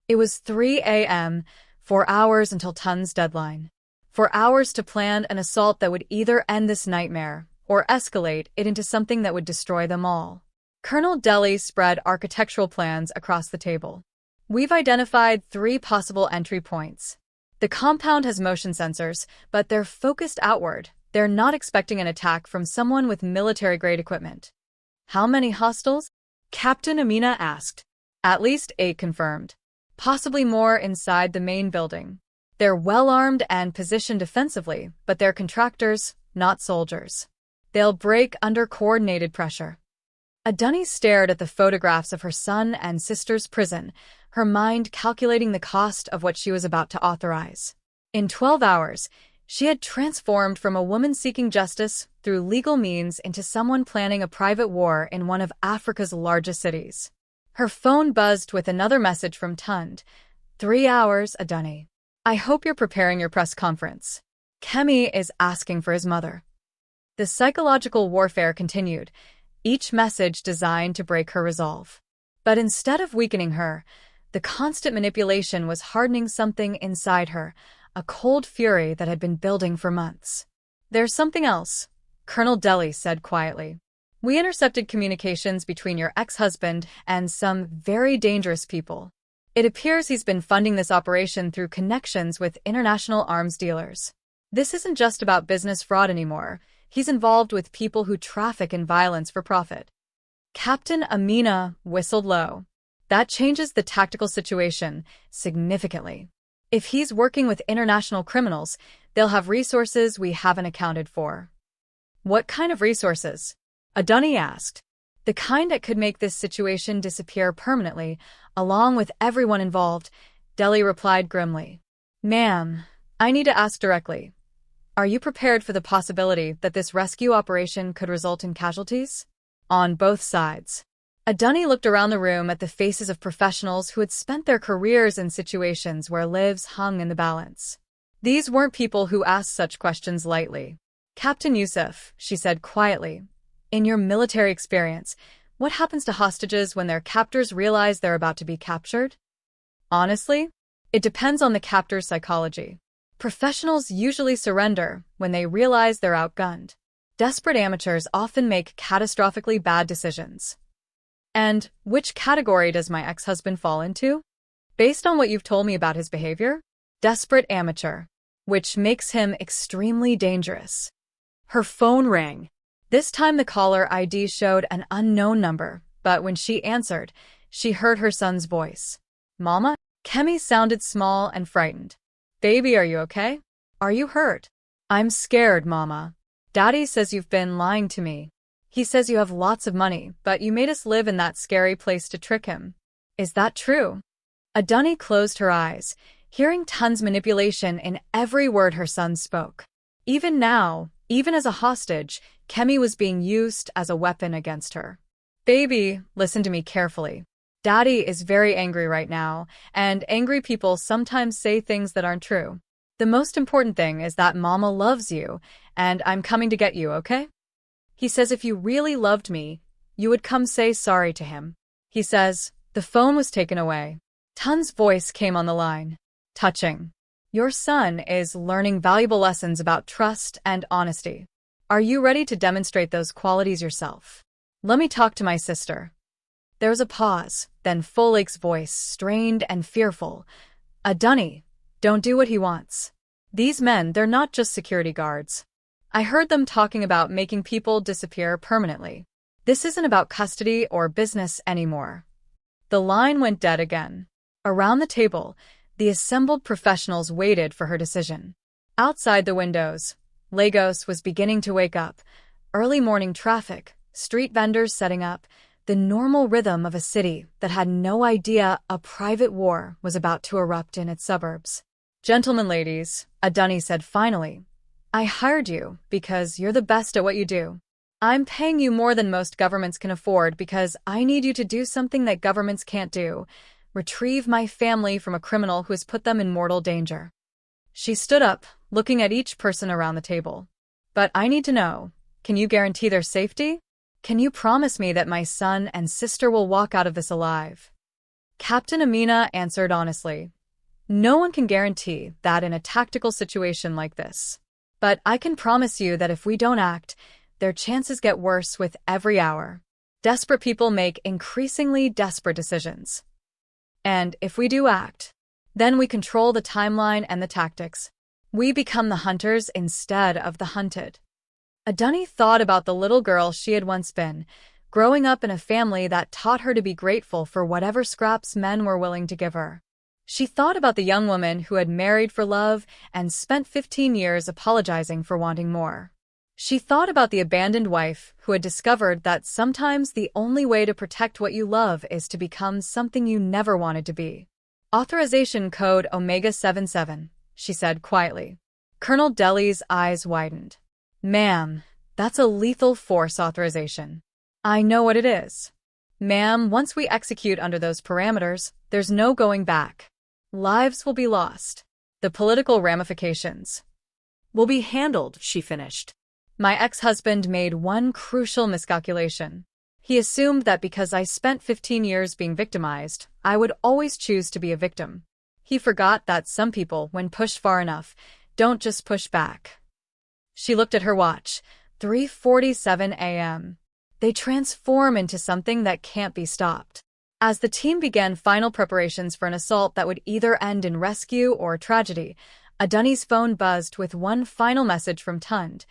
It was 3 a.m., 4 hours until Tun's deadline. 4 hours to plan an assault that would either end this nightmare or escalate it into something that would destroy them all. Colonel Deli spread architectural plans across the table. "We've identified 3 possible entry points. The compound has motion sensors, but they're focused outward. They're not expecting an attack from someone with military-grade equipment." "How many hostiles?" Captain Amina asked. "At least 8 confirmed. Possibly more inside the main building. They're well-armed and positioned defensively, but they're contractors, not soldiers. They'll break under coordinated pressure." Adunni stared at the photographs of her son and sister's prison, her mind calculating the cost of what she was about to authorize. In 12 hours, she had transformed from a woman seeking justice through legal means into someone planning a private war in one of Africa's largest cities. Her phone buzzed with another message from Tund. 3 hours, Adunni. "I hope you're preparing your press conference. Kemi is asking for his mother." The psychological warfare continued, each message designed to break her resolve. But instead of weakening her, the constant manipulation was hardening something inside her, a cold fury that had been building for months. "There's something else," Colonel Deli said quietly. "We intercepted communications between your ex-husband and some very dangerous people. It appears he's been funding this operation through connections with international arms dealers. This isn't just about business fraud anymore. He's involved with people who traffic in violence for profit." Captain Amina whistled low. "That changes the tactical situation significantly. If he's working with international criminals, they'll have resources we haven't accounted for." "What kind of resources?" Adunni asked. "The kind that could make this situation disappear permanently, along with everyone involved," Deli replied grimly. "Ma'am, I need to ask directly. Are you prepared for the possibility that this rescue operation could result in casualties?" "On both sides." Adunni looked around the room at the faces of professionals who had spent their careers in situations where lives hung in the balance. These weren't people who asked such questions lightly. "Captain Yusuf," she said quietly, "in your military experience, what happens to hostages when their captors realize they're about to be captured?" "Honestly, it depends on the captor's psychology. Professionals usually surrender when they realize they're outgunned. Desperate amateurs often make catastrophically bad decisions." "And which category does my ex-husband fall into?" "Based on what you've told me about his behavior, desperate amateur, which makes him extremely dangerous." Her phone rang. This time the caller ID showed an unknown number, but when she answered, she heard her son's voice. "Mama?" Kemi sounded small and frightened. "Baby, are you okay? Are you hurt?" "I'm scared, Mama. Daddy says you've been lying to me. He says you have lots of money, but you made us live in that scary place to trick him. Is that true?" Adunni closed her eyes, hearing Tun's manipulation in every word her son spoke. Even now, even as a hostage, Kemi was being used as a weapon against her. "Baby, listen to me carefully. Daddy is very angry right now, and angry people sometimes say things that aren't true. The most important thing is that Mama loves you, and I'm coming to get you, okay? He says if you really loved me, you would come say sorry to him. He says." The phone was taken away. Tun's voice came on the line. "Touching. Your son is learning valuable lessons about trust and honesty. Are you ready to demonstrate those qualities yourself? Let me talk to my sister." There was a pause, then Folake's voice, strained and fearful. "Dunny, don't do what he wants. These men, they're not just security guards. I heard them talking about making people disappear permanently. This isn't about custody or business anymore." The line went dead again. Around the table, the assembled professionals waited for her decision. Outside the windows, Lagos was beginning to wake up. Early morning traffic, street vendors setting up, the normal rhythm of a city that had no idea a private war was about to erupt in its suburbs. "Gentlemen, ladies," Dunny said finally, "I hired you because you're the best at what you do. I'm paying you more than most governments can afford because I need you to do something that governments can't do: retrieve my family from a criminal who has put them in mortal danger." She stood up, looking at each person around the table. "But I need to know, can you guarantee their safety? Can you promise me that my son and sister will walk out of this alive?" Captain Amina answered honestly, "No one can guarantee that in a tactical situation like this. But I can promise you that if we don't act, their chances get worse with every hour. Desperate people make increasingly desperate decisions. And if we do act, then we control the timeline and the tactics. We become the hunters instead of the hunted." Dunny thought about the little girl she had once been, growing up in a family that taught her to be grateful for whatever scraps men were willing to give her. She thought about the young woman who had married for love and spent 15 years apologizing for wanting more. She thought about the abandoned wife who had discovered that sometimes the only way to protect what you love is to become something you never wanted to be. "Authorization code Omega 77, she said quietly. Colonel Deli's eyes widened. "Ma'am, that's a lethal force authorization." "I know what it is. Ma'am, once we execute under those parameters, there's no going back. Lives will be lost. The political ramifications will be handled," she finished. "My ex-husband made one crucial miscalculation. He assumed that because I spent 15 years being victimized, I would always choose to be a victim. He forgot that some people, when pushed far enough, don't just push back." She looked at her watch. 3:47 a.m. They transform into something that can't be stopped. As the team began final preparations for an assault that would either end in rescue or tragedy, Dunny's phone buzzed with one final message from Tund.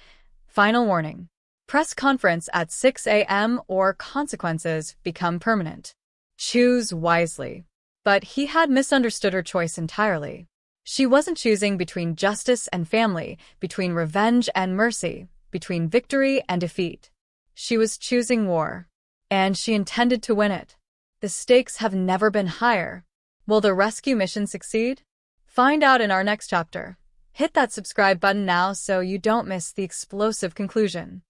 "Final warning. Press conference at 6 a.m. or consequences become permanent. Choose wisely." But he had misunderstood her choice entirely. She wasn't choosing between justice and family, between revenge and mercy, between victory and defeat. She was choosing war, and she intended to win it. The stakes have never been higher. Will the rescue mission succeed? Find out in our next chapter. Hit that subscribe button now so you don't miss the explosive conclusion.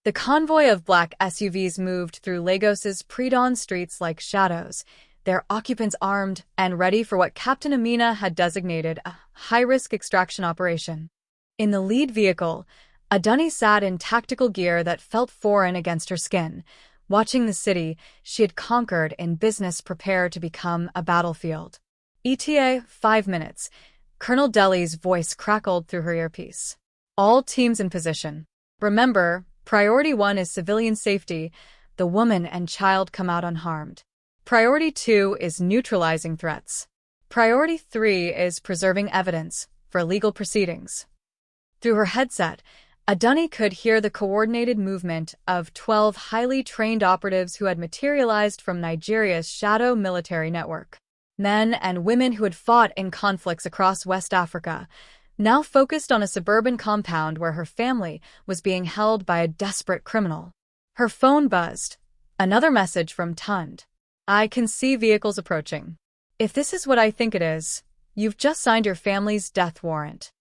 The convoy of black SUVs moved through Lagos's pre-dawn streets like shadows, their occupants armed and ready for what Captain Amina had designated a high-risk extraction operation. In the lead vehicle, Dunny sat in tactical gear that felt foreign against her skin, watching the city she had conquered in business prepare to become a battlefield. "ETA, 5 minutes. Colonel Deli's voice crackled through her earpiece. "All teams in position. Remember, priority 1 is civilian safety. The woman and child come out unharmed. Priority 2 is neutralizing threats. Priority 3 is preserving evidence for legal proceedings." Through her headset, Dunny could hear the coordinated movement of 12 highly trained operatives who had materialized from Nigeria's shadow military network. Men and women who had fought in conflicts across West Africa, now focused on a suburban compound where her family was being held by a desperate criminal. Her phone buzzed. Another message from Tund. "I can see vehicles approaching. If this is what I think it is, you've just signed your family's death warrant."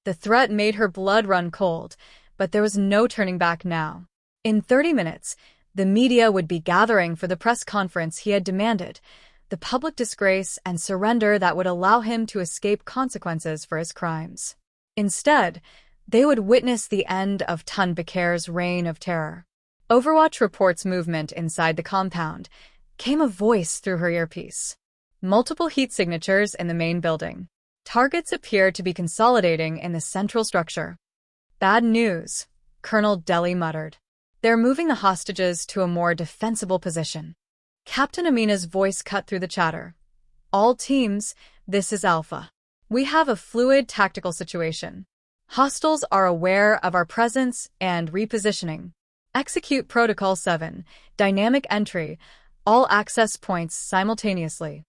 The threat made her blood run cold, but there was no turning back now. In 30 minutes, the media would be gathering for the press conference he had demanded, the public disgrace and surrender that would allow him to escape consequences for his crimes. Instead, they would witness the end of Tund Baker's reign of terror. Overwatch reports movement inside the compound. Came a voice through her earpiece. Multiple heat signatures in the main building. Targets appeared to be consolidating in the central structure. "Bad news," Colonel Deli muttered. "They're moving the hostages to a more defensible position." Captain Amina's voice cut through the chatter. All teams, this is Alpha. We have a fluid tactical situation. Hostiles are aware of our presence and repositioning. Execute Protocol 7, dynamic entry, all access points simultaneously.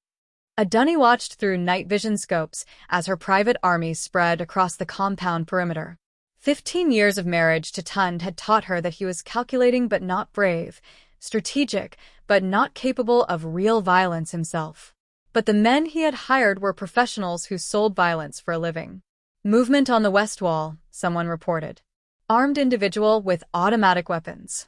Adunni watched through night vision scopes as her private army spread across the compound perimeter. 15 years of marriage to Tund had taught her that he was calculating but not brave, strategic but not capable of real violence himself. But the men he had hired were professionals who sold violence for a living. Movement on the west wall, someone reported. Armed individual with automatic weapons.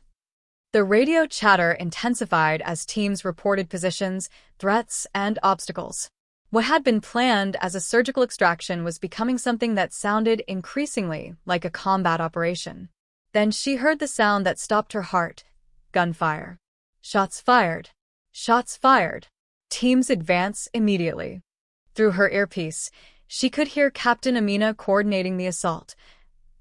The radio chatter intensified as teams reported positions, threats, and obstacles. What had been planned as a surgical extraction was becoming something that sounded increasingly like a combat operation. Then she heard the sound that stopped her heart. Gunfire. Shots fired. Shots fired. Teams advance immediately. Through her earpiece, she could hear Captain Amina coordinating the assault.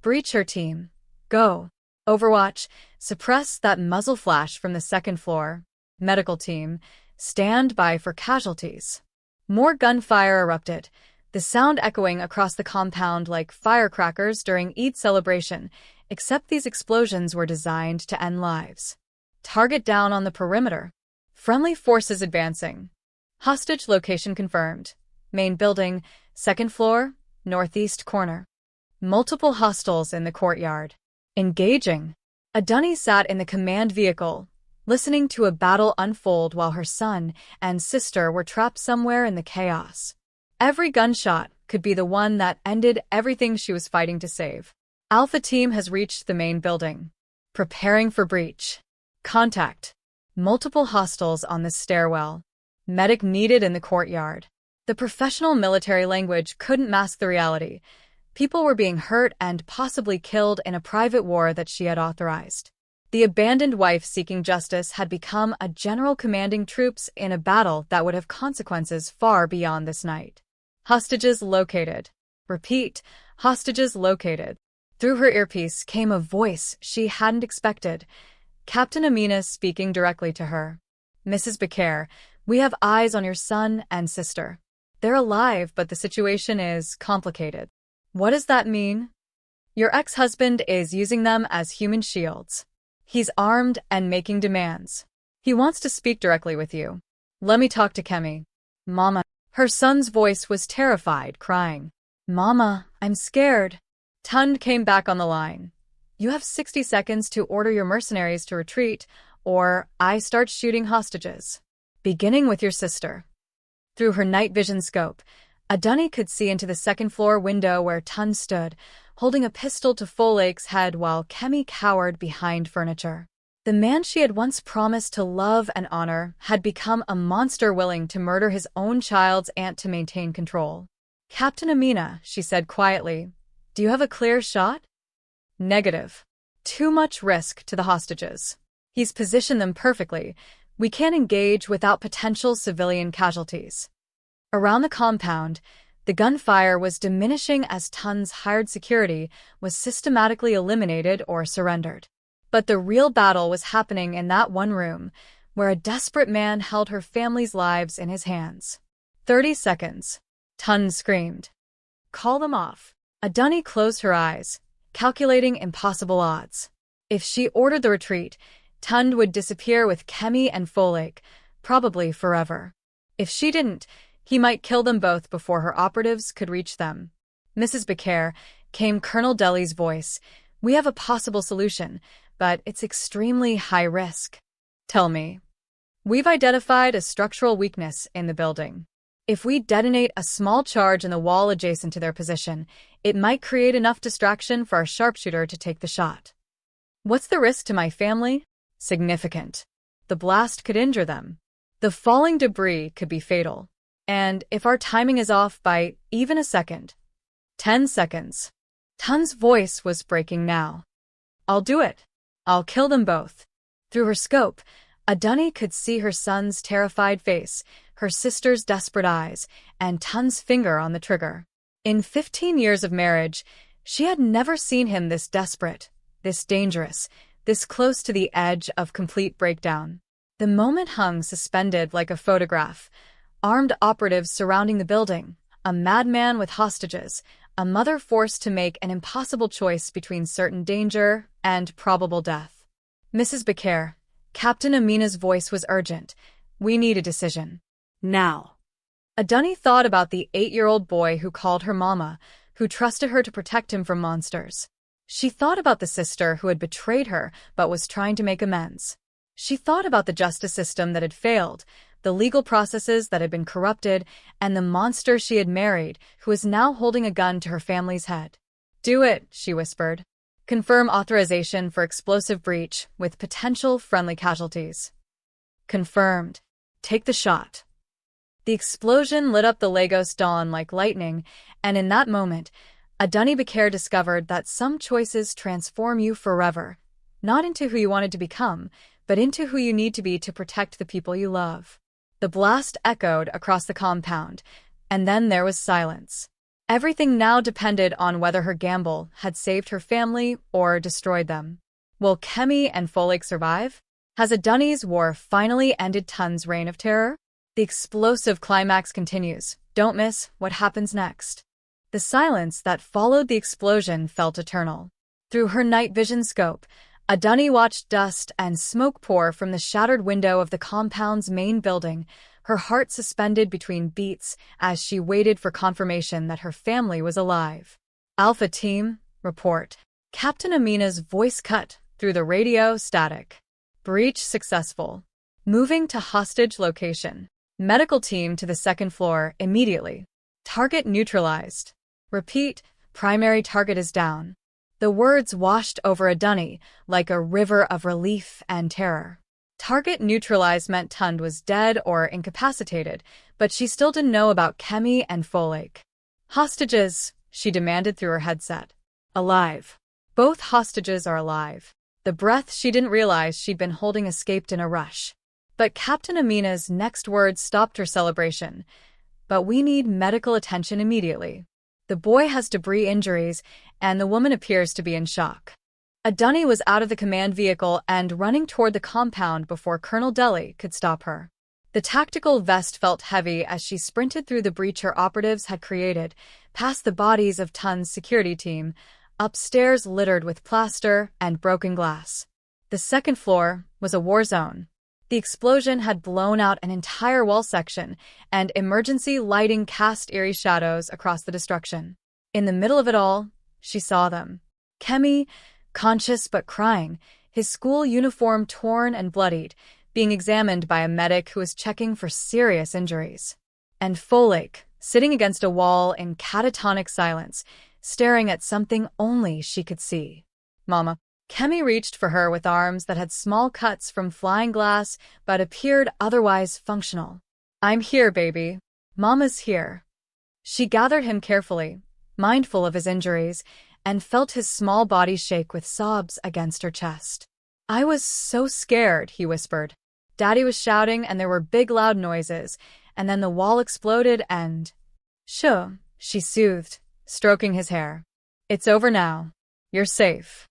Breach her team. Go. Overwatch, suppress that muzzle flash from the second floor. Medical team, stand by for casualties. More gunfire erupted, the sound echoing across the compound like firecrackers during Eid celebration, except these explosions were designed to end lives. Target down on the perimeter. Friendly forces advancing. Hostage location confirmed. Main building, second floor, northeast corner. Multiple hostiles in the courtyard. Engaging. Adunni sat in the command vehicle, listening to a battle unfold while her son and sister were trapped somewhere in the chaos. Every gunshot could be the one that ended everything she was fighting to save. Alpha team has reached the main building. Preparing for breach. Contact. Multiple hostiles on the stairwell. Medic needed in the courtyard. The professional military language couldn't mask the reality. People were being hurt and possibly killed in a private war that she had authorized. The abandoned wife seeking justice had become a general commanding troops in a battle that would have consequences far beyond this night. Hostages located. Repeat, hostages located. Through her earpiece came a voice she hadn't expected. Captain Amina speaking directly to her. Mrs. Bakir, we have eyes on your son and sister. They're alive, but the situation is complicated. What does that mean? Your ex-husband is using them as human shields. He's armed and making demands. He wants to speak directly with you. Let me talk to Kemi. Mama. Her son's voice was terrified, crying. Mama, I'm scared. Tund came back on the line. You have 60 seconds to order your mercenaries to retreat, or I start shooting hostages. Beginning with your sister. Through her night vision scope, Adunni could see into the second floor window where Tund stood, holding a pistol to Folake's head while Kemi cowered behind furniture. The man she had once promised to love and honor had become a monster willing to murder his own child's aunt to maintain control. Captain Amina, she said quietly, do you have a clear shot? Negative. Too much risk to the hostages. He's positioned them perfectly. We can't engage without potential civilian casualties. Around the compound, the gunfire was diminishing as Tund's hired security was systematically eliminated or surrendered. But the real battle was happening in that one room, where a desperate man held her family's lives in his hands. 30 seconds. Tund screamed. Call them off. Adunni closed her eyes, calculating impossible odds. If she ordered the retreat, Tund would disappear with Kemi and Folake, probably forever. If she didn't, he might kill them both before her operatives could reach them. Mrs. Bakir, came Colonel Deli's voice. We have a possible solution, but it's extremely high risk. Tell me. We've identified a structural weakness in the building. If we detonate a small charge in the wall adjacent to their position, it might create enough distraction for our sharpshooter to take the shot. What's the risk to my family? Significant. The blast could injure them. The falling debris could be fatal. And if our timing is off by even a second, 10 seconds. Tund's voice was breaking now. I'll do it. I'll kill them both. Through her scope, Adunni could see her son's terrified face, her sister's desperate eyes, and Tund's finger on the trigger. In 15 years of marriage, she had never seen him this desperate, this dangerous, this close to the edge of complete breakdown. The moment hung suspended like a photograph. Armed operatives surrounding the building, a madman with hostages, a mother forced to make an impossible choice between certain danger and probable death. Mrs. Becaire, Captain Amina's voice was urgent. We need a decision. Now. Adunni thought about the 8-year-old boy who called her mama, who trusted her to protect him from monsters. She thought about the sister who had betrayed her but was trying to make amends. She thought about the justice system that had failed, the legal processes that had been corrupted, and the monster she had married, who was now holding a gun to her family's head. Do it, she whispered. Confirm authorization for explosive breach with potential friendly casualties. Confirmed. Take the shot. The explosion lit up the Lagos dawn like lightning, and in that moment, Adunni Becaire discovered that some choices transform you forever, not into who you wanted to become, but into who you need to be to protect the people you love. The blast echoed across the compound, and then there was silence. Everything now depended on whether her gamble had saved her family or destroyed them. Will Kemi and Folklore survive? Has Adunni's war finally ended Tun's reign of terror? The explosive climax continues. Don't miss what happens next. The silence that followed the explosion felt eternal. Through her night vision scope, Adunni watched dust and smoke pour from the shattered window of the compound's main building, her heart suspended between beats as she waited for confirmation that her family was alive. Alpha Team, report. Captain Amina's voice cut through the radio static. Breach successful. Moving to hostage location. Medical team to the second floor immediately. Target neutralized. Repeat, primary target is down. The words washed over Adunni like a river of relief and terror. Target neutralized meant Tund was dead or incapacitated, but she still didn't know about Kemi and Folklore. Hostages, she demanded through her headset. Alive. Both hostages are alive. The breath she didn't realize she'd been holding escaped in a rush. But Captain Amina's next words stopped her celebration. But we need medical attention immediately. The boy has debris injuries, and the woman appears to be in shock. Adunni was out of the command vehicle and running toward the compound before Colonel Deli could stop her. The tactical vest felt heavy as she sprinted through the breach her operatives had created, past the bodies of Tun's security team, upstairs littered with plaster and broken glass. The second floor was a war zone. The explosion had blown out an entire wall section, and emergency lighting cast eerie shadows across the destruction. In the middle of it all, she saw them. Kemi, conscious but crying, his school uniform torn and bloodied, being examined by a medic who was checking for serious injuries. And Folklore, sitting against a wall in catatonic silence, staring at something only she could see. Mama. Kemi reached for her with arms that had small cuts from flying glass but appeared otherwise functional. I'm here, baby. Mama's here. She gathered him carefully, mindful of his injuries, and felt his small body shake with sobs against her chest. I was so scared, he whispered. Daddy was shouting and there were big loud noises, and then the wall exploded and… Shh, she soothed, stroking his hair. It's over now. You're safe.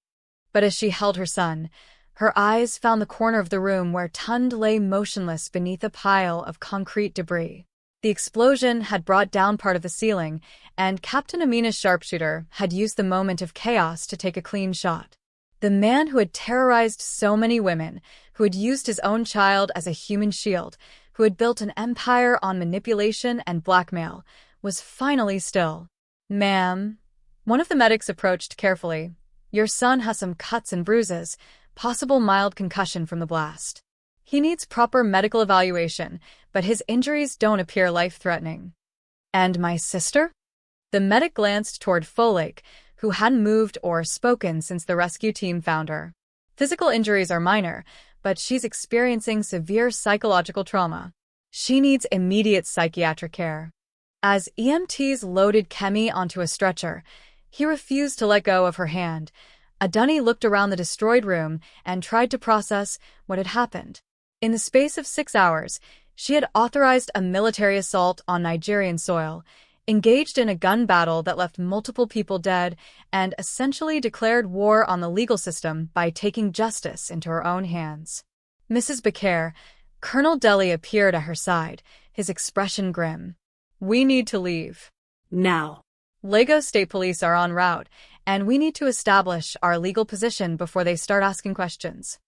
But as she held her son, her eyes found the corner of the room where Tund lay motionless beneath a pile of concrete debris. The explosion had brought down part of the ceiling, and Captain Amina's sharpshooter had used the moment of chaos to take a clean shot. The man who had terrorized so many women, who had used his own child as a human shield, who had built an empire on manipulation and blackmail, was finally still. Ma'am. One of the medics approached carefully. Your son has some cuts and bruises, possible mild concussion from the blast. He needs proper medical evaluation, but his injuries don't appear life-threatening. And my sister? The medic glanced toward Folklore, who hadn't moved or spoken since the rescue team found her. Physical injuries are minor, but she's experiencing severe psychological trauma. She needs immediate psychiatric care. As EMTs loaded Kemi onto a stretcher, he refused to let go of her hand. Adunni looked around the destroyed room and tried to process what had happened. In the space of 6 hours, she had authorized a military assault on Nigerian soil, engaged in a gun battle that left multiple people dead, and essentially declared war on the legal system by taking justice into her own hands. Mrs. Becaire, Colonel Deli appeared at her side, his expression grim. "We need to leave. Now. Lagos State Police are en route, and we need to establish our legal position before they start asking questions."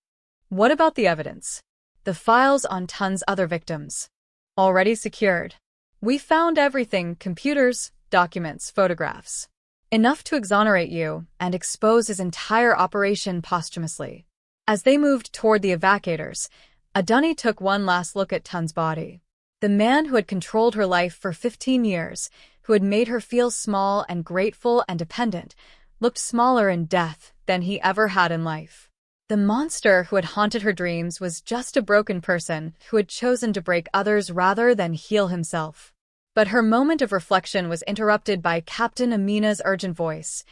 "What about the evidence?" "The files on Tun's other victims. Already secured. We found everything: computers, documents, photographs. Enough to exonerate you and expose his entire operation posthumously." As they moved toward the evacuators, Adunni took one last look at Tun's body. The man who had controlled her life for 15 years, who had made her feel small and grateful and dependent, looked smaller in death than he ever had in life. The monster who had haunted her dreams was just a broken person who had chosen to break others rather than heal himself. But her moment of reflection was interrupted by Captain Amina's urgent voice.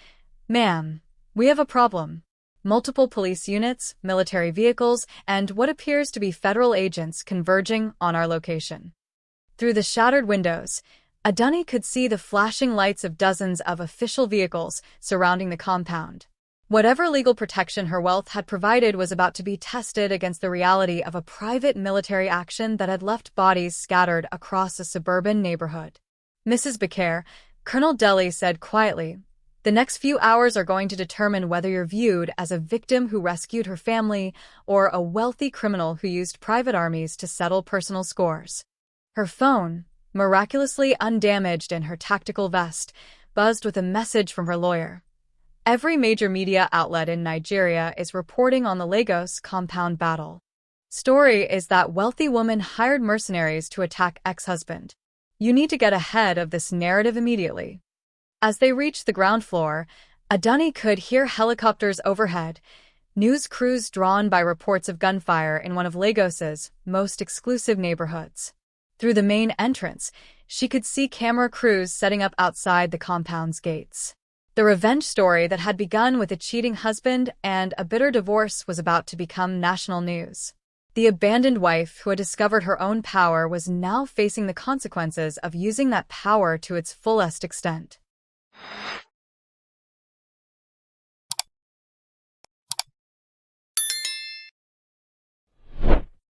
"Ma'am, we have a problem. Multiple police units, military vehicles, and what appears to be federal agents converging on our location." Through the shattered windows, Adunni could see the flashing lights of dozens of official vehicles surrounding the compound. Whatever legal protection her wealth had provided was about to be tested against the reality of a private military action that had left bodies scattered across a suburban neighborhood. "Mrs. Becker," Colonel Deli said quietly, "the next few hours are going to determine whether you're viewed as a victim who rescued her family or a wealthy criminal who used private armies to settle personal scores." Her phone, miraculously undamaged in her tactical vest, buzzed with a message from her lawyer. Every major media outlet in Nigeria is reporting on the Lagos compound battle. Story is that wealthy woman hired mercenaries to attack ex-husband. You need to get ahead of this narrative immediately. As they reached the ground floor, Adunni could hear helicopters overhead, news crews drawn by reports of gunfire in one of Lagos's most exclusive neighborhoods. Through the main entrance, she could see camera crews setting up outside the compound's gates. The revenge story that had begun with a cheating husband and a bitter divorce was about to become national news. The abandoned wife who had discovered her own power was now facing the consequences of using that power to its fullest extent.